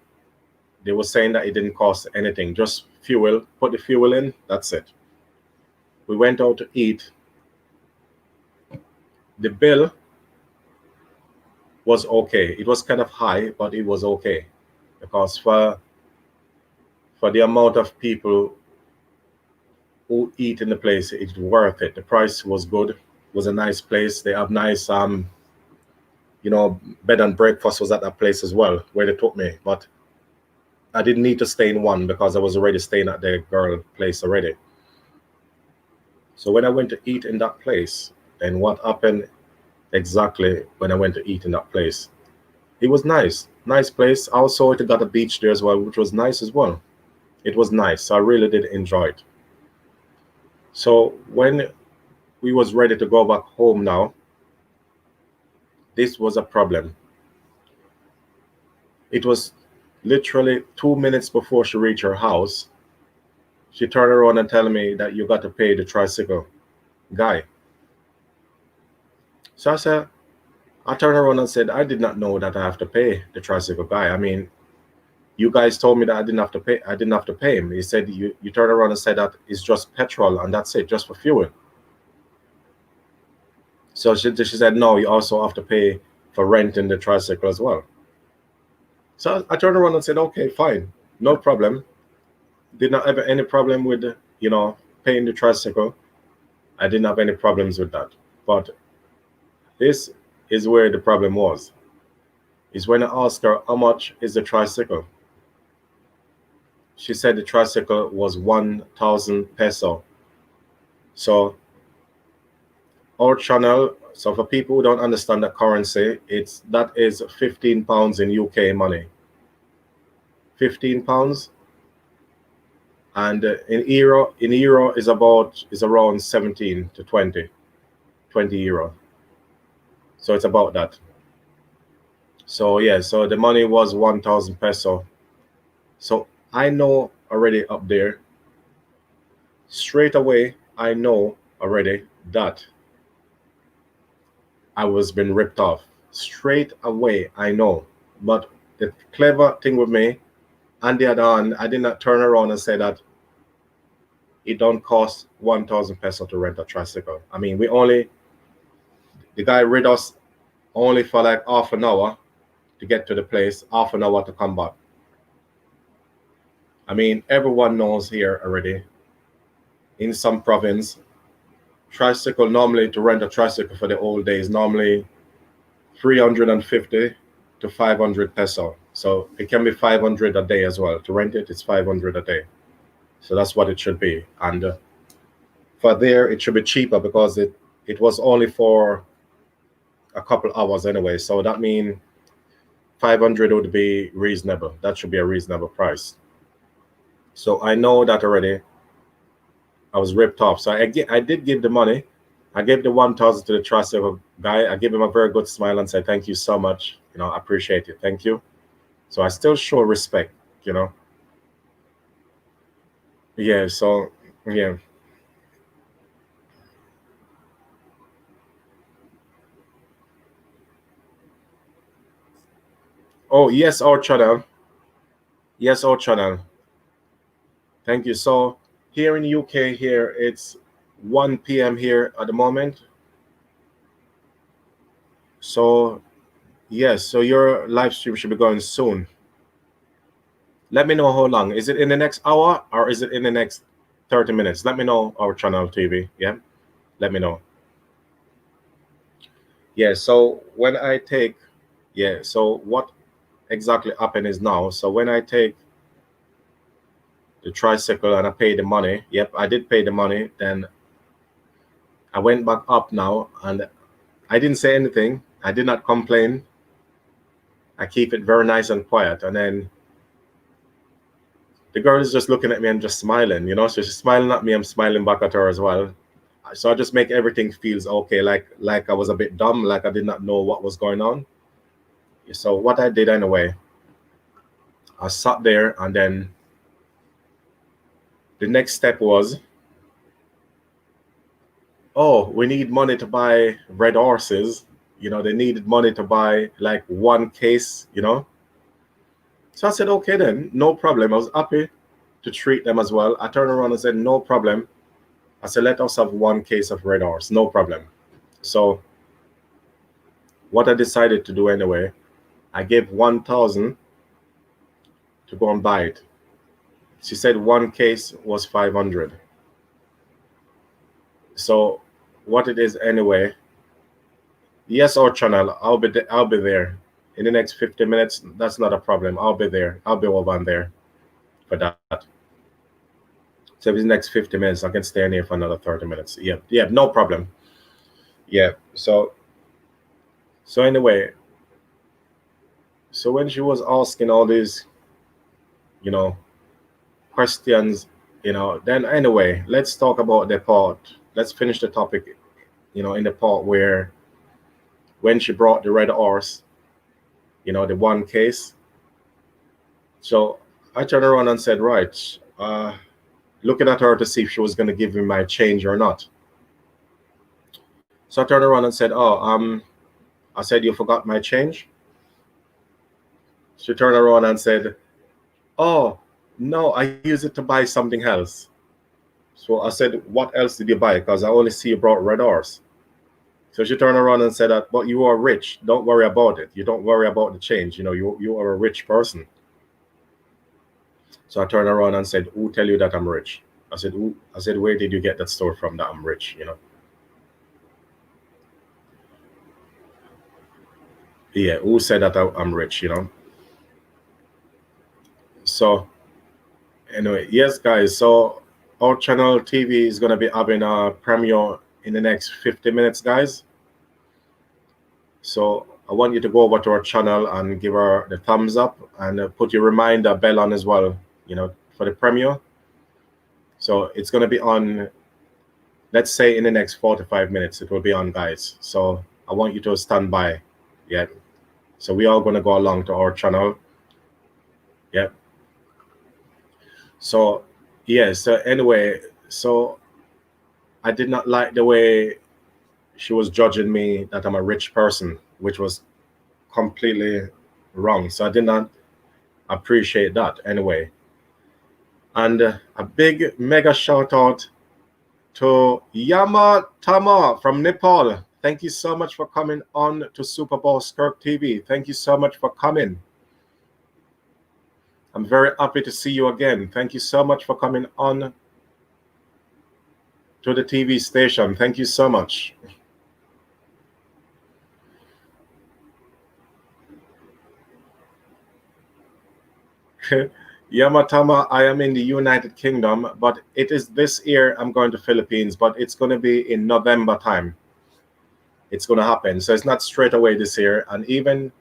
They were saying that it didn't cost anything, just fuel, put the fuel in, that's it. We went out to eat. The bill was okay. It was kind of high, but it was okay. Because for the amount of people who eat in the place, it's worth it. The price was good. It was a nice place. They have nice bed and breakfast was at that place as well, where they took me. But I didn't need to stay in one because I was already staying at the girl place already. So when I went to eat in that place, and what happened exactly when I went to eat in that place, it was nice place. Also, it got a beach there as well, which was nice as well. It was nice. So I really did enjoy it. So when we was ready to go back home now, this was a problem. It was literally 2 minutes before she reached her house. She turned around and told me that you got to pay the tricycle guy. So I turned around and said, I did not know that I have to pay the tricycle guy. I mean, you guys told me that I didn't have to pay. I didn't have to pay him. He said you turned around and said that it's just petrol and that's it, just for fuel. So she said, no, you also have to pay for renting the tricycle as well. So I turned around and said, okay, fine, no problem. Did not have any problem with, paying the tricycle. I didn't have any problems with that. But this is where the problem was. Is when I asked her, how much is the tricycle? She said the tricycle was 1,000 peso. So our channel, so for people who don't understand the currency, that is 15 pounds in UK money. 15 pounds. And in euro is around 17 to 20 euro. So it's about that. So yeah, so the money was 1,000 peso. So I know already up there, straight away, I know already that I was been ripped off. Straight away, I know. But the clever thing with me, on the other hand, I did not turn around and say that it don't cost 1,000 peso to rent a tricycle. I mean, the guy rid us only for like half an hour to get to the place, half an hour to come back. I mean, everyone knows here already, in some province, tricycle normally, to rent a tricycle for the old days, normally 350 to 500 peso. So it can be 500 a day as well. To rent it, it's 500 a day. So that's what it should be. And for there, it should be cheaper because it was only for a couple hours anyway. So that means 500 would be reasonable. That should be a reasonable price. So I know that already. I was ripped off. So I did give the money. I gave the 1,000 to the tricycle guy. I gave him a very good smile and said, thank you so much. I appreciate it. Thank you. So I still show respect, Yeah, so, yeah. Oh, yes, our channel. Yes, our channel. Thank you. So here in UK, here, it's 1 p.m. here at the moment. So, yes, so your live stream should be going soon. Let me know how long. Is it in the next hour or is it in the next 30 minutes? Let me know, our channel TV. Yeah, let me know. Yeah, so when I take, yeah, so what exactly happened is now, so when I take the tricycle and I pay the money, yep, I did pay the money, then I went back up now and I didn't say anything. I did not complain. I keep it very nice and quiet. And then The girl is just looking at me and just smiling, so she's smiling at me, I'm smiling back at her as well. So I just make everything feels okay, like I was a bit dumb, like I did not know what was going on. So what I did anyway, I sat there, and then the next step was, oh, we need money to buy red horses. They needed money to buy like one case. So I said, okay, then, no problem. I was happy to treat them as well. I turned around and said, no problem. I said, let us have one case of red horse, no problem. So what I decided to do anyway, I gave 1,000 to go and buy it. She said one case was 500. So what it is anyway, yes, our channel, I'll be there in the next 50 minutes. That's not a problem. I'll be there. I'll be over and there for that. So if it's the next 50 minutes, I can stay in here for another 30 minutes. Yeah, no problem. Yeah, so anyway, so when she was asking all these, questions, then anyway, let's talk about the part. Let's finish the topic, in the part where when she brought the red horse, the one case. So I turned around and said, right, looking at her to see if she was going to give me my change or not. So I turned around and said, oh, I said, you forgot my change? She turned around and said, oh, no, I use it to buy something else. So I said, what else did you buy? Because I only see you brought red horse. So she turned around and said, but you are rich. Don't worry about it. You don't worry about the change. You are a rich person. So I turned around and said, who tell you that I'm rich? I said, where did you get that story from that I'm rich? Yeah, who said that I'm rich? So anyway, yes, guys. So our channel TV is going to be having a premiere in the next 50 minutes, guys. So I want you to go over to our channel and give her the thumbs up, and put your reminder bell on as well, for the premiere. So it's going to be on, let's say in the next 45 minutes, it will be on, guys. So I want you to stand by. Yeah. So we are going to go along to our channel. Yeah. So, yeah. So anyway, so I did not like the way she was judging me that I'm a rich person, which was completely wrong. So I did not appreciate that anyway. And a big mega shout out to Yama Tama from Nepal. Thank you so much for coming on to Super Boss Kirk TV. Thank you so much for coming. I'm very happy to see you again. Thank you so much for coming on to the TV station. Thank you so much. Yamatama, I am in the United Kingdom, but it is this year I'm going to Philippines, but it's going to be in November time. It's going to happen. So it's not straight away this year. And even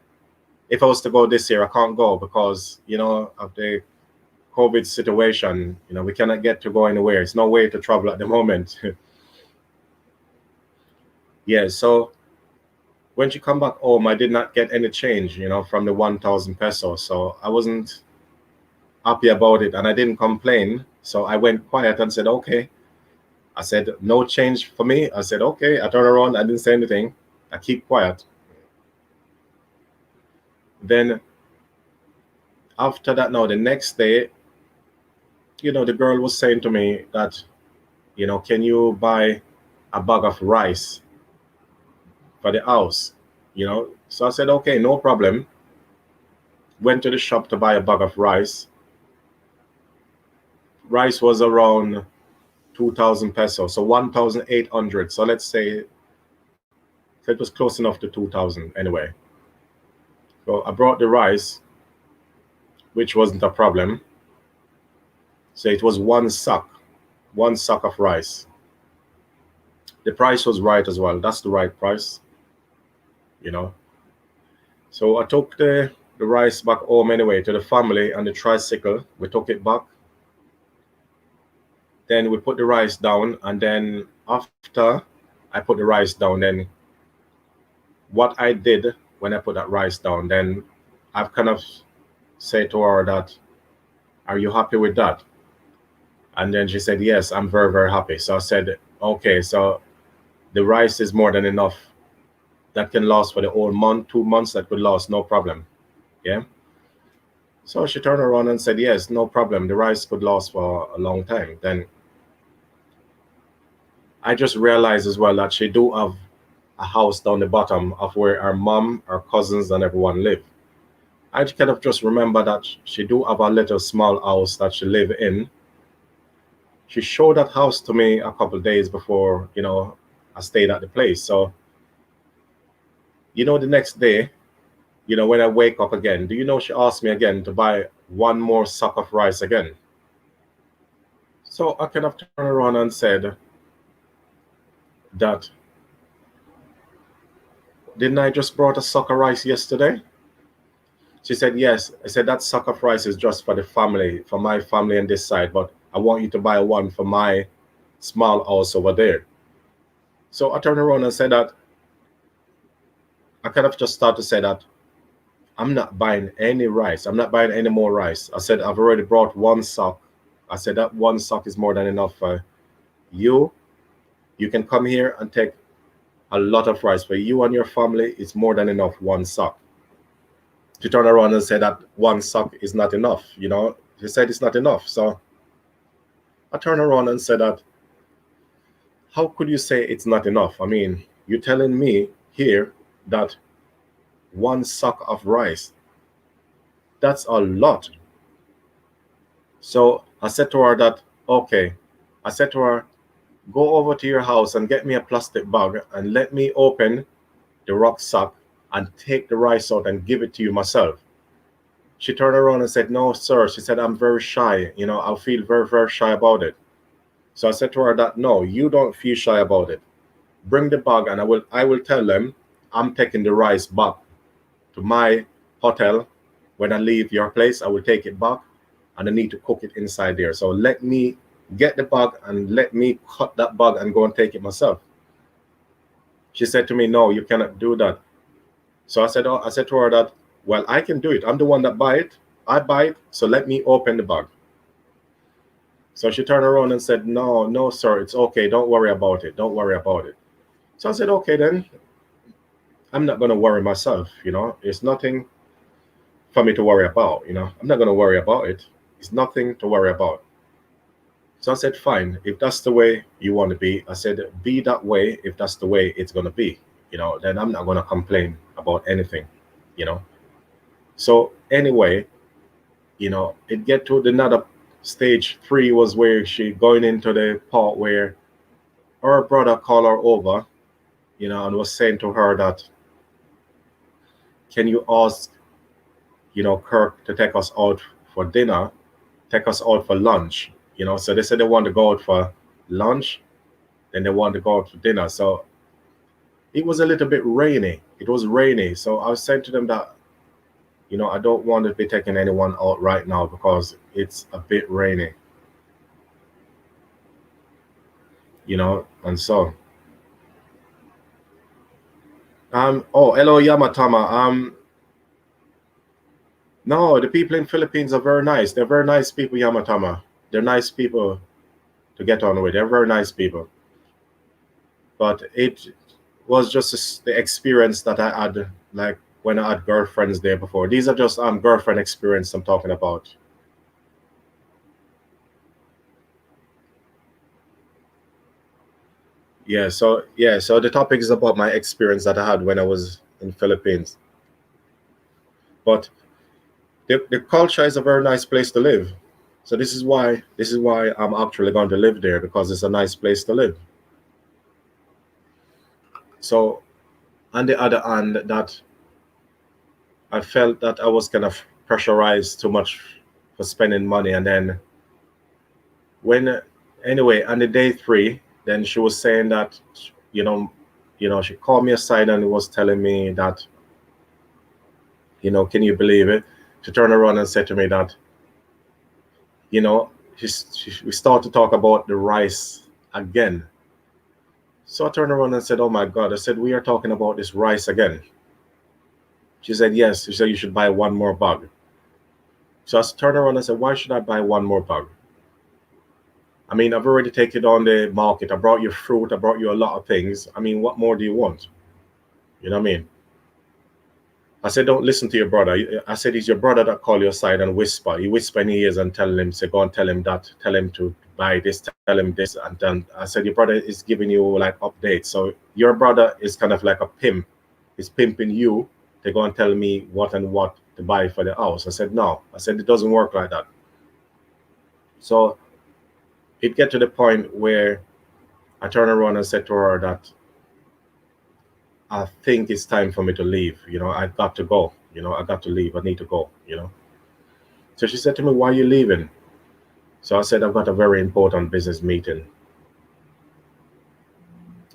if I was to go this year, I can't go because, of the COVID situation. We cannot get to go anywhere. It's no way to travel at the moment. Yeah, so when she come back home, I did not get any change, from the 1,000 pesos. So I wasn't happy about it, and I didn't complain. So I went quiet and said, okay. I said, no change for me. I said, okay. I turned around. I didn't say anything. I keep quiet. Then after that, now the next day, the girl was saying to me that, can you buy a bag of rice for the house? So I said, okay, no problem. Went to the shop to buy a bag of rice. Rice was around 2,000 pesos, so 1,800. So let's say it was close enough to 2,000 anyway. So I brought the rice, which wasn't a problem. So it was one sack of rice. The price was right as well. That's the right price, So I took the rice back home anyway to the family and the tricycle. We took it back. Then we put the rice down, and then after I put the rice down, then what I did when I put that rice down, then I've kind of said to her that, "Are you happy with that?" And then she said, "Yes, I'm very, very happy." So I said, "Okay, so the rice is more than enough. That can last for the whole month, 2 months, that could last, no problem." Yeah. So she turned around and said, "Yes, no problem. The rice could last for a long time." Then I just realized as well that she do have a house down the bottom of where our mom, our cousins, and everyone live. I kind of just remember that she do have a little small house that she live in. She showed that house to me a couple of days before, I stayed at the place. So, the next day, when I wake up again, do you know she asked me again to buy one more sack of rice again? So I kind of turned around and said that, didn't I just brought a sack of rice yesterday? She said, yes. I said, that sack of rice is just for the family, for my family on this side, but I want you to buy one for my small house over there. So I turned around and said that, I kind of just started to say that I'm not buying any rice. I'm not buying any more rice. I said, I've already brought one sack. I said, that one sack is more than enough for you. You can come here and take a lot of rice. For you and your family, it's more than enough, one sack. She turned around and said that one sack is not enough. She said it's not enough. So I turned around and said that, how could you say it's not enough? I mean, you're telling me here that one sack of rice, that's a lot. So I said to her that, okay. I said to her, go over to your house and get me a plastic bag and let me open the rucksack and take the rice out and give it to you myself. She turned around and said, no, sir. She said, I'm very shy. I feel very, very shy about it. So I said to her that, no, you don't feel shy about it. Bring the bag and I will tell them I'm taking the rice back to my hotel. When I leave your place, I will take it back and I need to cook it inside there. So let me get the bag and let me cut that bag and go and take it myself. She said to me, no, you cannot do that. So I said to her that, well, I can do it. I'm the one that buy it. I buy it. So let me open the bag. So she turned around and said, no, no, sir, it's okay. Don't worry about it. Don't worry about it. So I said, okay, then I'm not going to worry myself. It's nothing for me to worry about. I'm not going to worry about it. It's nothing to worry about. So I said, fine, if that's the way you want to be, I said, be that way if that's the way it's going to be. Then I'm not going to complain about anything, you know. So anyway, it get to another stage 3 was where she going into the part where her brother called her over, and was saying to her that, can you ask, Kirk to take us out for dinner, take us out for lunch, So they said they want to go out for lunch, then they want to go out for dinner. So it was a little bit rainy. It was rainy. So I was saying to them that, I don't want to be taking anyone out right now because it's a bit rainy, and so. Oh, hello, Yamatama. No, the people in Philippines are very nice. They're very nice people, Yamatama. They're nice people to get on with. They're very nice people. But it was just the experience that I had, like when I had girlfriends there before. These are just girlfriend experience I'm talking about. So the topic is about my experience that I had when I was in Philippines. But the culture is a very nice place to live. So this is why I'm actually going to live there, because it's a nice place to live. So on the other hand, that I felt that I was kind of pressurized too much for spending money. And then when anyway, on the day 3, then she was saying that, you know, she called me aside and was telling me that, can you believe it? She turned around and said to me that, you know, we start to talk about the rice again. So I turned around and said, "Oh my God!" I said, "We are talking about this rice again." She said, "Yes." She said, "You should buy one more bag." So I turned around and said, "Why should I buy one more bag? I mean, I've already taken it on the market. I brought you fruit. I brought you a lot of things. I mean, what more do you want? You know what I mean?" I said, "Don't listen to your brother." I said, "It's your brother that call you aside and whisper. You whisper in his ears and tell him, say, go and tell him that, tell him to buy this, tell him this." And then I said, "Your brother is giving you like updates. So your brother is kind of like a pimp. He's pimping you to go and tell me what and what to buy for the house." I said, "No." I said, "It doesn't work like that." So it get to the point where I turned around and said to her that I think it's time for me to leave. I got to go. I got to leave. I need to go. So she said to me, "Why are you leaving?" So I said, "I've got a very important business meeting."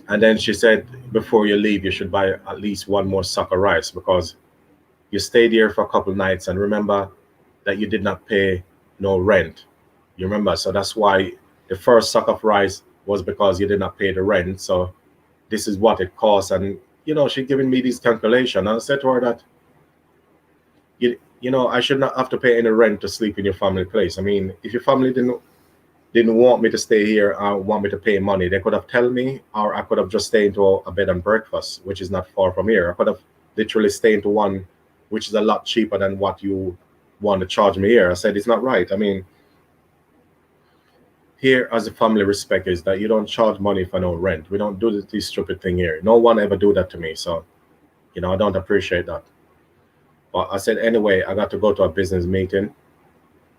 And then she said, "Before you leave, you should buy at least one more sack of rice because you stayed here for a couple of nights and remember that you did not pay no rent. You remember? So that's why the first sack of rice was because you did not pay the rent. So this is what it costs." And, she giving me these calculations. I said to her that, I should not have to pay any rent to sleep in your family place. I mean, if your family didn't want me to stay here or want me to pay money, they could have tell me, or I could have just stayed into a bed and breakfast, which is not far from here. I could have literally stayed into one, which is a lot cheaper than what you want to charge me here. I said, it's not right. I mean, here as a family respect is that you don't charge money for no rent. We don't do this stupid thing here. No one ever do that to me. So, I don't appreciate that. But I said, anyway, I got to go to a business meeting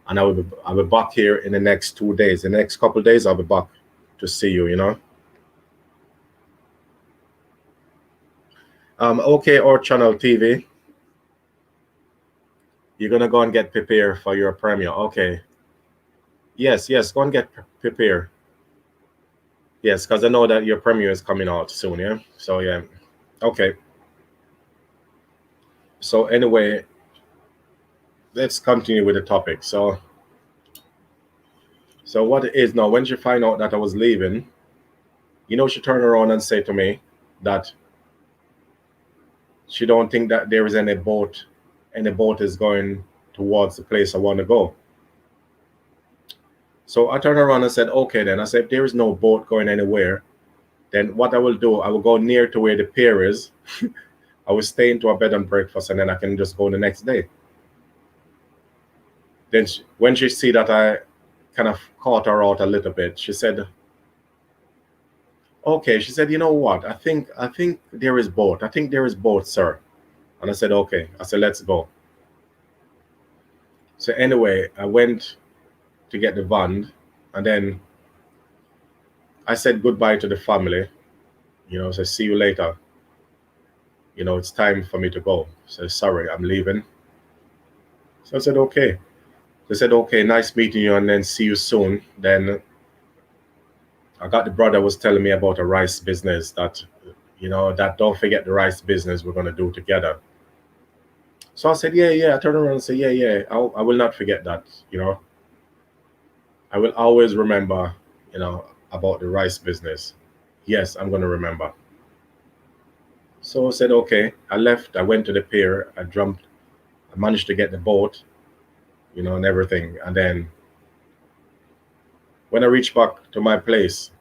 and I'll be back here in the next 2 days. The next couple of days, I'll be back to see you. Okay, or channel TV, you're gonna go and get prepared for your premiere. Okay. Yes, yes, go and get prepared. Yes, because I know that your premiere is coming out soon, yeah? So yeah. Okay. So anyway, let's continue with the topic. So what it is now, when she find out that I was leaving, she turned around and said to me that she don't think that there is any boat is going towards the place I want to go. So I turned around and said, okay then. I said, if there is no boat going anywhere, then what I will do, I will go near to where the pier is. I will stay into a bed and breakfast and then I can just go the next day. Then when she see that I kind of caught her out a little bit, she said, okay, she said, you know what? I think there is boat. I think there is boat, sir. And I said, okay. I said, let's go. So anyway, I went to get the van and then I said goodbye to the family, say see you later. It's time for me to go. So sorry, I'm leaving. So I said, okay. They said, okay, nice meeting you and then see you soon. Then I got the brother was telling me about a rice business that don't forget the rice business we're gonna do together. So I said, yeah, yeah. I turned around and said, yeah, yeah, I will not forget that. I will always remember, about the rice business. Yes, I'm gonna remember. So I said, okay. I left. I went to the pier. I jumped. I managed to get the boat, and everything. And then when I reached back to my place,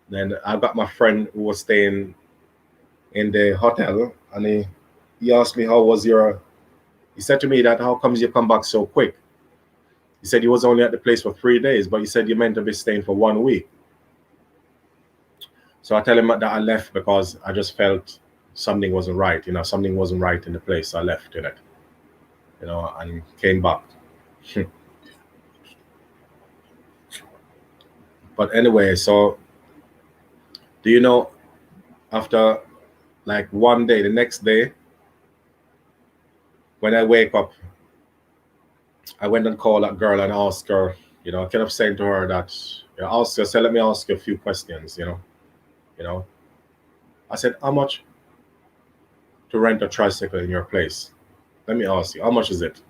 then I got my friend who was staying in the hotel, and he asked me how was your. He said to me that how comes you come back so quick? He said he was only at the place for 3 days, but he said you meant to be staying for 1 week. So I tell him that I left because I just felt something wasn't right. Something wasn't right in the place. So I left in it, and came back. But anyway, so do you know after like one day, the next day, when I wake up, I went and called that girl and asked her, I kind of saying to her that, ask her, say, let me ask you a few questions, you know. I said, how much to rent a tricycle in your place? Let me ask you, how much is it?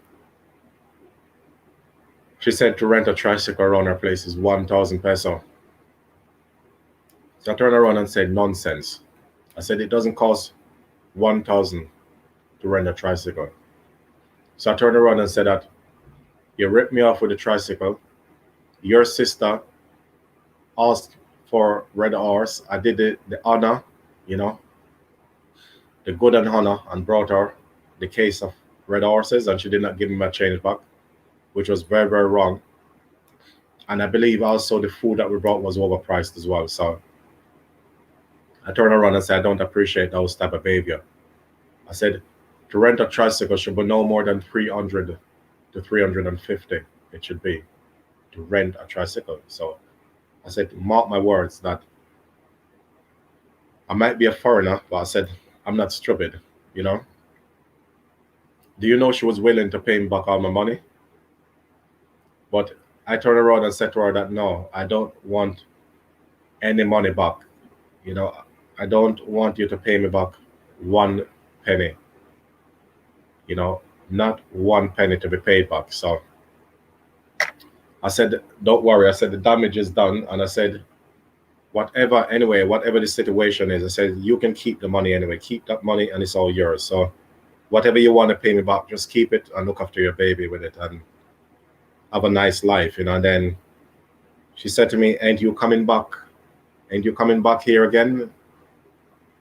She said to rent a tricycle around her place is 1,000 peso. So I turned around and said, nonsense. I said, it doesn't cost 1,000 to rent a tricycle. So I turned around and said that you ripped me off with a tricycle. Your sister asked for red horse. I did the honor, you know, the good and honor, and brought her the case of red horses, and she did not give me my change back, which was very, very wrong. And I believe also the food that we brought was overpriced as well. So I turned around and said, I don't appreciate those type of behavior. I said, to rent a tricycle should be no more than 300 to 350. It should be to rent a tricycle. So I said, mark my words that I might be a foreigner, but I said, I'm not stupid, you know. Do you know she was willing to pay me back all my money? But I turned around and said to her that no, I don't want any money back. You know, I don't want you to pay me back one penny. You know, not one penny to be paid back. So I said, don't worry. I said, the damage is done. And I said, whatever, anyway, whatever the situation is, I said, you can keep the money anyway. Keep that money and it's all yours. So whatever you want to pay me back, just keep it and look after your baby with it and have a nice life, you know. And then she said to me, ain't you coming back? Ain't you coming back here again?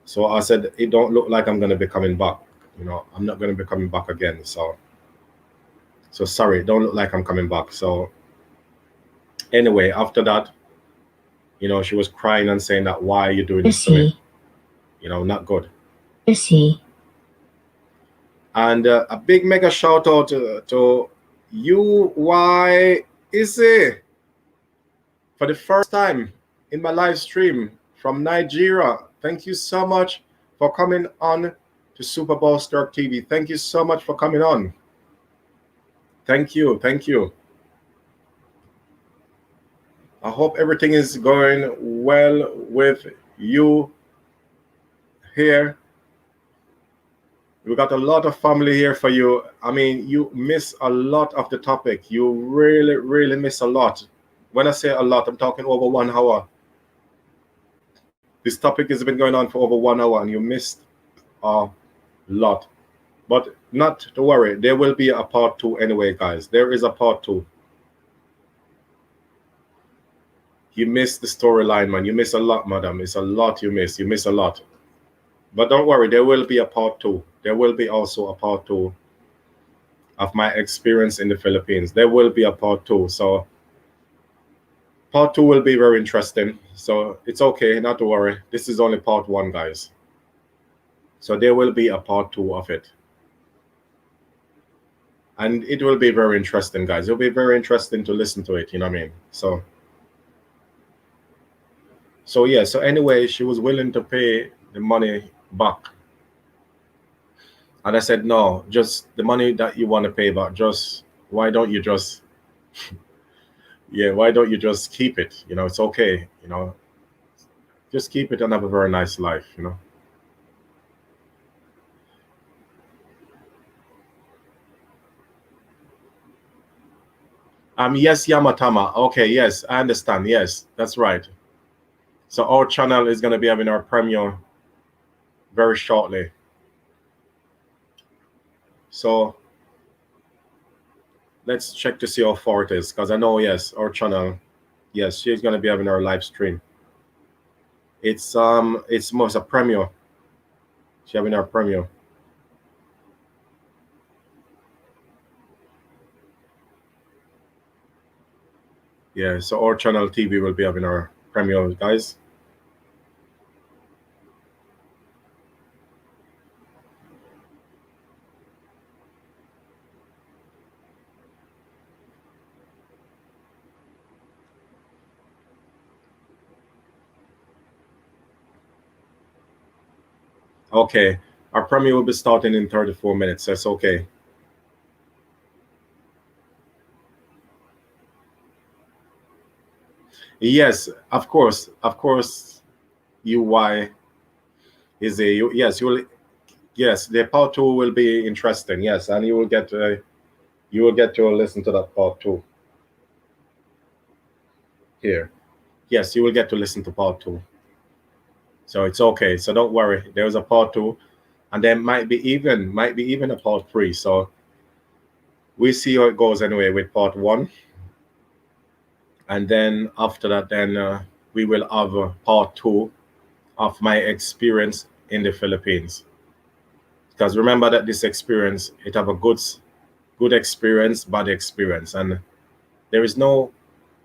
So I said, it don't look like I'm going to be coming back. You know, I'm not going to be coming back again. So sorry, it don't look like I'm coming back. So anyway, after that, you know, she was crying and saying that, why are you doing this to me? You know, not good. Is he? And a big mega shout out to you, why is it? For the first time in my live stream from Nigeria. Thank you so much for coming on to Super Bowl Star TV. Thank you so much for coming on. Thank you. Thank you. I hope everything is going well with you here. We got a lot of family here for you. I mean, you miss a lot of the topic. You really, really miss a lot. When I say a lot, I'm talking over 1 hour. This topic has been going on for over 1 hour and you missed a lot. But not to worry, there will be a part 2 anyway, guys. There is a part 2. You missed the storyline, man. You miss a lot, madam. It's a lot you miss. You miss a lot. But don't worry, there will be a part 2. There will be also a part 2 of my experience in the Philippines. There will be a part 2. So part 2 will be very interesting. So it's okay, not to worry. This is only part 1, guys. So there will be a part 2 of it. And it will be very interesting, guys. It'll be very interesting to listen to it, you know what I mean? So yeah, so anyway, she was willing to pay the money back. And I said, no, just the money that you want to pay back, just why don't you just why don't you just keep it? You know, it's okay, you know. Just keep it and have a very nice life, you know. Yes, Yamatama. Okay, yes, I understand. Yes, that's right. So our channel is gonna be having our premiere very shortly. So let's check to see how far it is, because I know, yes, our channel, yes, she's gonna be having our live stream. It's most a premiere. She's having our premiere. Yeah, so our channel TV will be having our premiere, guys. Okay, our premiere will be starting in 34 minutes. That's okay. Yes, of course, of course. UI is a yes. You will yes. The part 2 will be interesting. Yes, and you will get to listen to that part 2. here. Yes, you will get to listen to part two. So it's okay. So don't worry. There's a part two, and there might be even a part three. So we see how it goes anyway with part one, and then after that, then we will have part two of my experience in the Philippines. Because remember that this experience, it have a good experience, bad experience, and there is no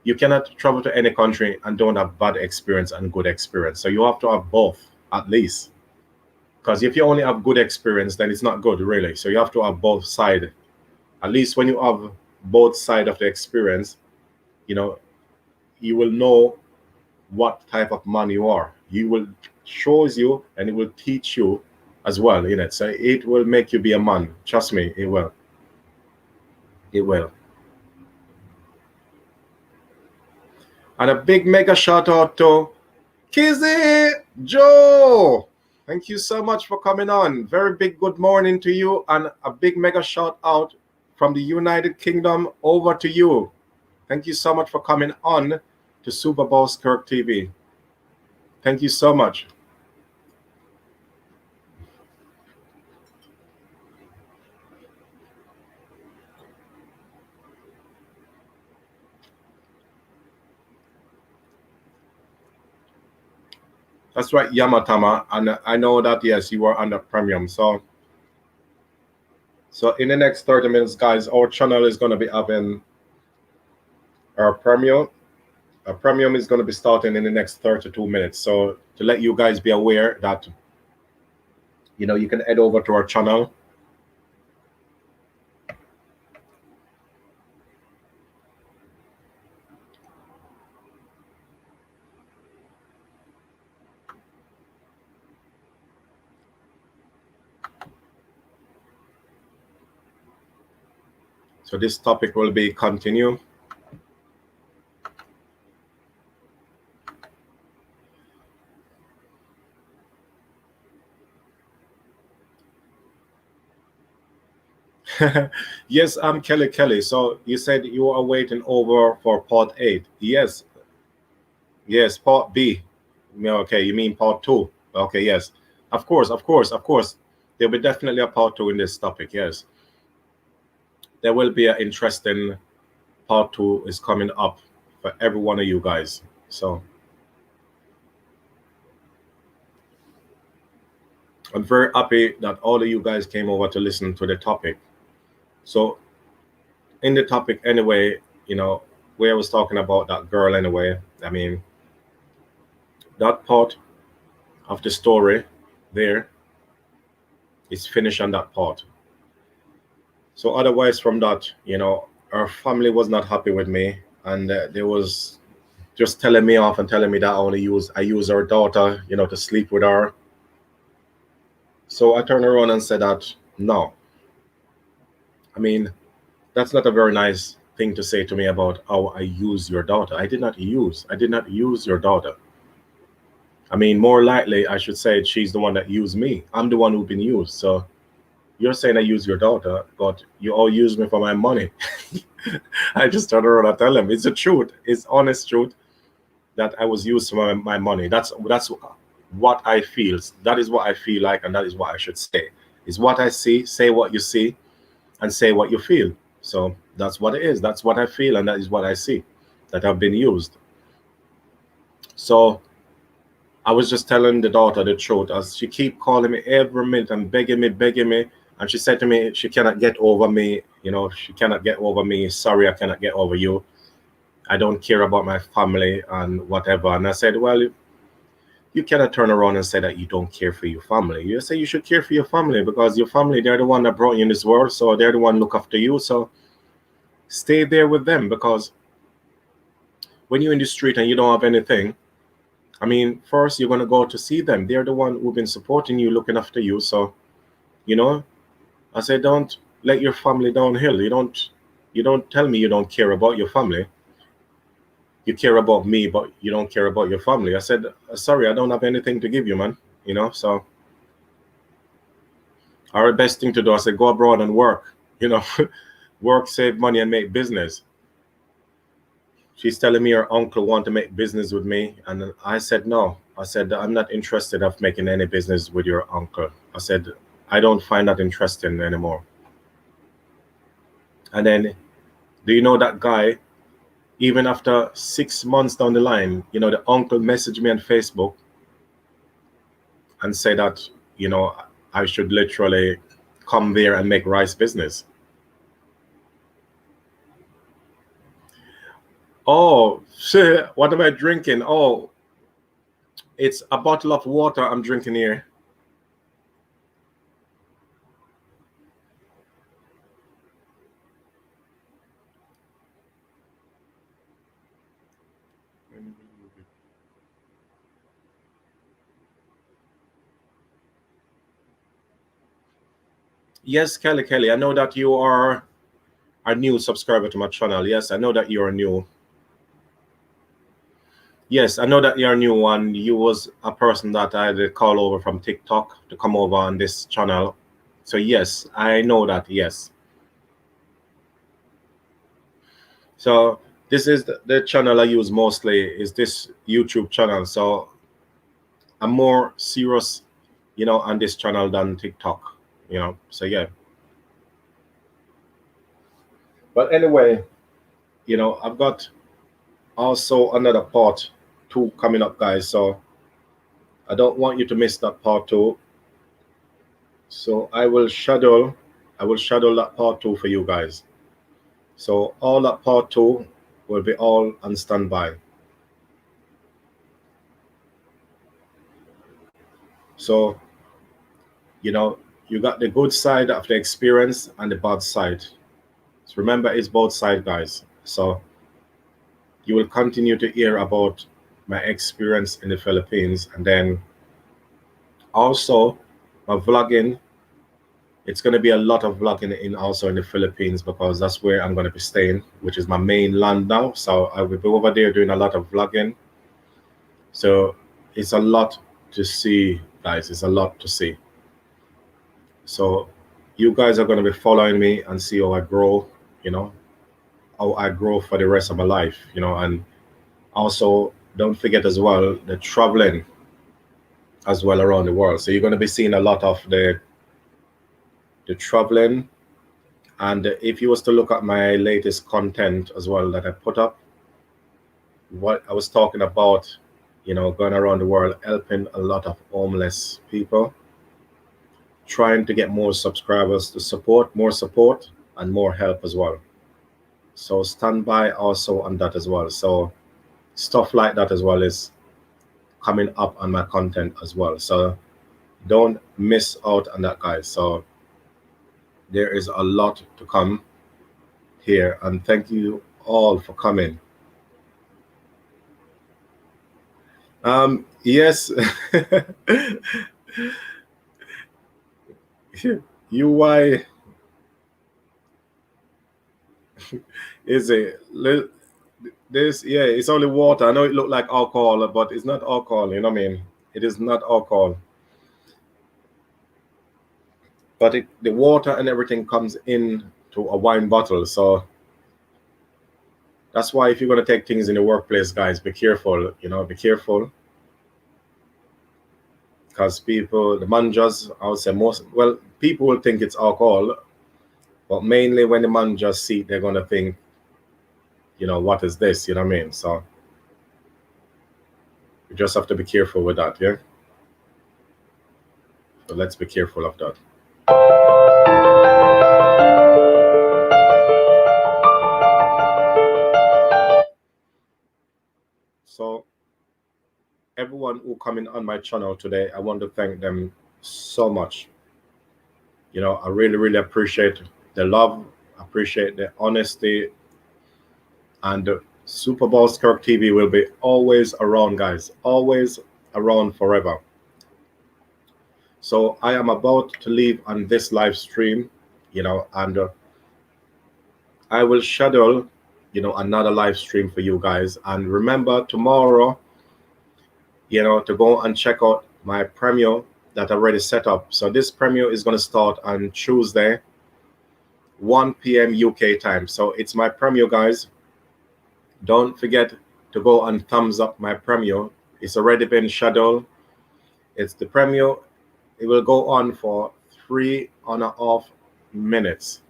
you cannot travel to any country and don't have bad experience and good experience. So you have to have both at least. Because if you only have good experience, then it's not good really. So you have to have both side. At least when you have both side of the experience, you know, you will know what type of man you are. You will shows you and it will teach you as well in it. So it will make you be a man. Trust me, it will. It will. And a big mega shout out to Kizzy Joe. Thank you so much for coming on. Very big good morning to you and a big mega shout out from the United Kingdom over to you. Thank you so much for coming on to Super Bowl Kirk TV. Thank you so much. That's right, Yamatama. And I know that, yes, you are under premium. So in the next 30 minutes, guys, our channel is going to be having our premium. Our premium is going to be starting in the next 32 minutes. So to let you guys be aware that, you can head over to our channel. So this topic will be continue. Yes, I'm Kelly. So you said you are waiting over for part 8. Yes, part B. Yeah, okay, you mean part 2. Okay, yes. Of course. There'll be definitely a part 2 in this topic, yes. There will be an interesting part 2 is coming up for every one of you guys. So I'm very happy that all of you guys came over to listen to the topic. So in the topic anyway, where I was talking about that girl anyway, I mean, that part of the story there is finished on that part. So otherwise from that, our family was not happy with me, and they was just telling me off and telling me that I use our daughter, to sleep with her. So I turned around and said that no. I mean, that's not a very nice thing to say to me about how I use your daughter. I did not use your daughter. I mean, more likely I should say she's the one that used me. I'm the one who's been used. So you're saying I use your daughter, but you all use me for my money. I just turn around and tell them it's the truth. It's honest truth that I was used for my money. That's what I feel. That is what I feel like, and that is what I should say. Is what I see. Say what you see, and say what you feel. So that's what it is. That's what I feel, and that is what I see. That I've been used. So I was just telling the daughter the truth as she keep calling me every minute and begging me. And she said to me, she cannot get over me. She cannot get over me. Sorry, I cannot get over you. I don't care about my family and whatever. And I said, well, you cannot turn around and say that you don't care for your family. You say you should care for your family because your family, they're the one that brought you in this world. So they're the one look after you. So stay there with them, because when you're in the street and you don't have anything, I mean, first you're going to go to see them. They're the one who've been supporting you, looking after you. So, you know, I say, don't let your family downhill. You don't tell me you don't care about your family. You care about me, but you don't care about your family. I said, sorry, I don't have anything to give you, man. So our best thing to do, I said, go abroad and work, work, save money, and make business. she's telling me her uncle want to make business with me, and I said no. I said I'm not interested of making any business with your uncle. I said I don't find that interesting anymore. And then, do you know that guy? Even after 6 months down the line, the uncle messaged me on Facebook and said that I should literally come there and make rice business. Oh shit! What am I drinking? Oh, it's a bottle of water I'm drinking here. Yes, Kelly, I know that you are a new subscriber to my channel. Yes, I know that you're new. Yes, I know that you're a new one. You was a person that I had to call over from TikTok to come over on this channel. So yes, I know that, yes. So this is the channel I use mostly, is this YouTube channel. So I'm more serious, on this channel than TikTok. So yeah. But anyway, I've got also another part 2 coming up, guys. So I don't want you to miss that part 2. So I will schedule that part 2 for you guys. So all that part 2 will be all on standby. So, you got the good side of the experience and the bad side. So remember, it's both sides, guys. So you will continue to hear about my experience in the Philippines, and then also my vlogging. It's going to be a lot of vlogging also in the Philippines, because that's where I'm going to be staying, which is my main land now. So I will be over there doing a lot of vlogging. So it's a lot to see, guys. It's a lot to see. So you guys are going to be following me and see how I grow, how I grow for the rest of my life, and also don't forget as well the traveling as well around the world. So you're going to be seeing a lot of the traveling. And if you was to look at my latest content as well that I put up, what I was talking about, going around the world, helping a lot of homeless people, trying to get more subscribers to support, more support, and more help as well. So stand by also on that as well. So stuff like that as well is coming up on my content as well. So don't miss out on that, guys. So there is a lot to come here, and thank you all for coming. Yes. UI is a this, yeah, it's only water. I know it looked like alcohol, but it's not alcohol, you know what I mean? It is not alcohol. But the water and everything comes in to a wine bottle. So that's why if you're going to take things in the workplace, guys, be careful, be careful. Because people, the managers, I would say people will think it's alcohol, but mainly when the managers see it, they're going to think, what is this? You know what I mean? So you just have to be careful with that, yeah? So let's be careful of that. So everyone who coming on my channel today, I want to thank them so much. I really, really appreciate the love, appreciate the honesty, and Super Bowl Kirk TV will be always around, guys, always around forever. So I am about to leave on this live stream, and I will schedule, another live stream for you guys. And remember tomorrow, to go and check out my premiere that I already set up. So this premiere is going to start on Tuesday, 1 p.m. UK time. So it's my premiere, guys. Don't forget to go and thumbs up my premiere. It's already been scheduled. It's the premiere. It will go on for 3.5 minutes.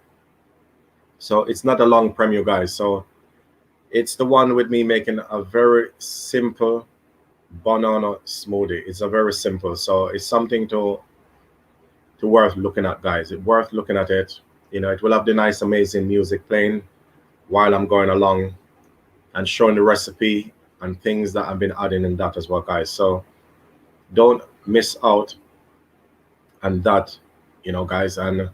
So it's not a long premiere, guys. So it's the one with me making a very simple banana smoothie. It's a very simple. So it's something to worth looking at, guys. It's worth looking at it. It will have the nice, amazing music playing while I'm going along and showing the recipe and things that I've been adding in that as well, guys. So don't miss out on that, guys. And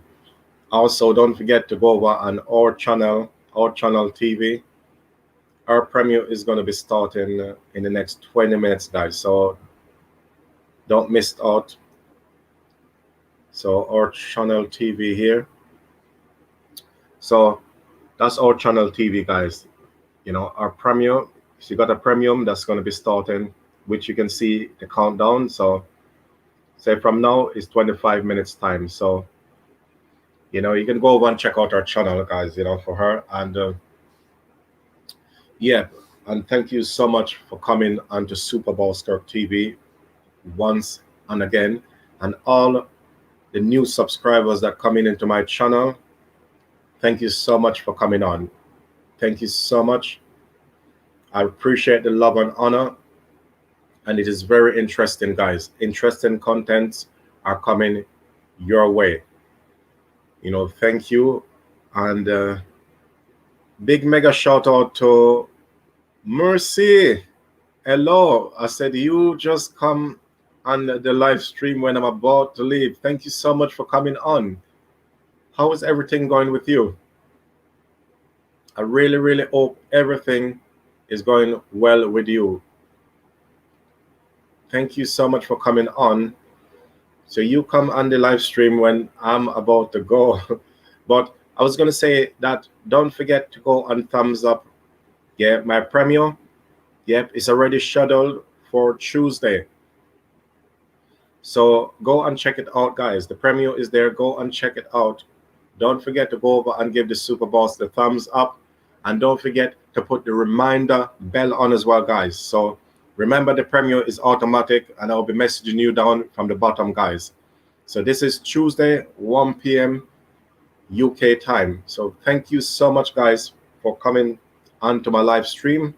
also don't forget to go over on our channel TV. Our premiere is going to be starting in the next 20 minutes, guys. So don't miss out. So our channel TV here. So that's our channel TV, guys. Our premiere. So you got a premium that's going to be starting, which you can see the countdown. So say from now is 25 minutes time. So you can go over and check out our channel, guys. For her. And yeah, and thank you so much for coming onto Super Bowl Skirt TV once and again, and all the new subscribers that coming into my channel. Thank you so much for coming on. Thank you so much. I appreciate the love and honor, and it is very interesting, guys. Interesting contents are coming your way. Thank you. And big mega shout out to Mercy. Hello. I said you just come on the live stream when I'm about to leave. Thank you so much for coming on. How is everything going with you? I really, really hope everything is going well with you. Thank you so much for coming on. So you come on the live stream when I'm about to go. But I was going to say that don't forget to go and thumbs up. Yeah, my premiere. Yep, it's already scheduled for Tuesday. So go and check it out, guys. The premiere is there. Go and check it out. Don't forget to go over and give the Super Boss the thumbs up. And don't forget to put the reminder bell on as well, guys. So remember, the premiere is automatic, and I'll be messaging you down from the bottom, guys. So this is Tuesday, 1 p.m. UK time. So thank you so much, guys, for coming onto my live stream.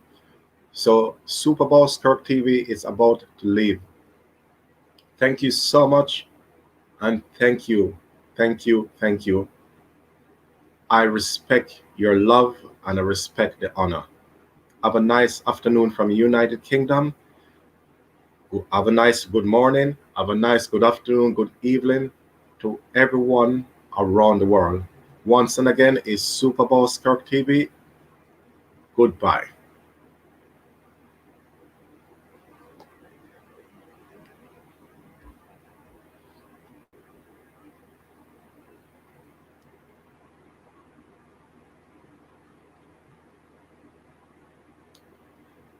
So Super Boss Kirk TV is about to leave. Thank you so much, and thank you, thank you, thank you. I respect your love and I respect the honor. Have a nice afternoon from United Kingdom. Have a nice good morning. Have a nice good afternoon, good evening to everyone around the world. Once and again, is Super Boss Kirk TV. Goodbye.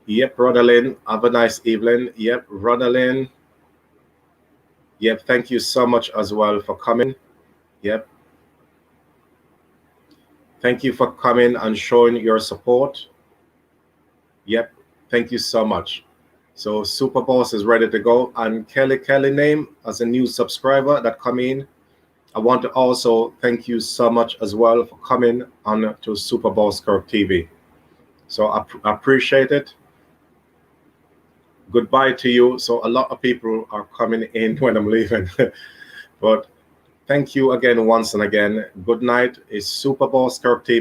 Yep, Rodalyn, have a nice evening. Yep, Rodalyn. Yep, thank you so much as well for coming. Yep. Thank you for coming and showing your support. Yep, thank you so much. So Super Boss is ready to go. And Kelly name as a new subscriber that come in. I want to also thank you so much as well for coming on to Super Boss Kirk TV. So I appreciate it. Goodbye to you. So a lot of people are coming in when I'm leaving. But thank you again once and again. Good night. It's Super Boss Kirk TV.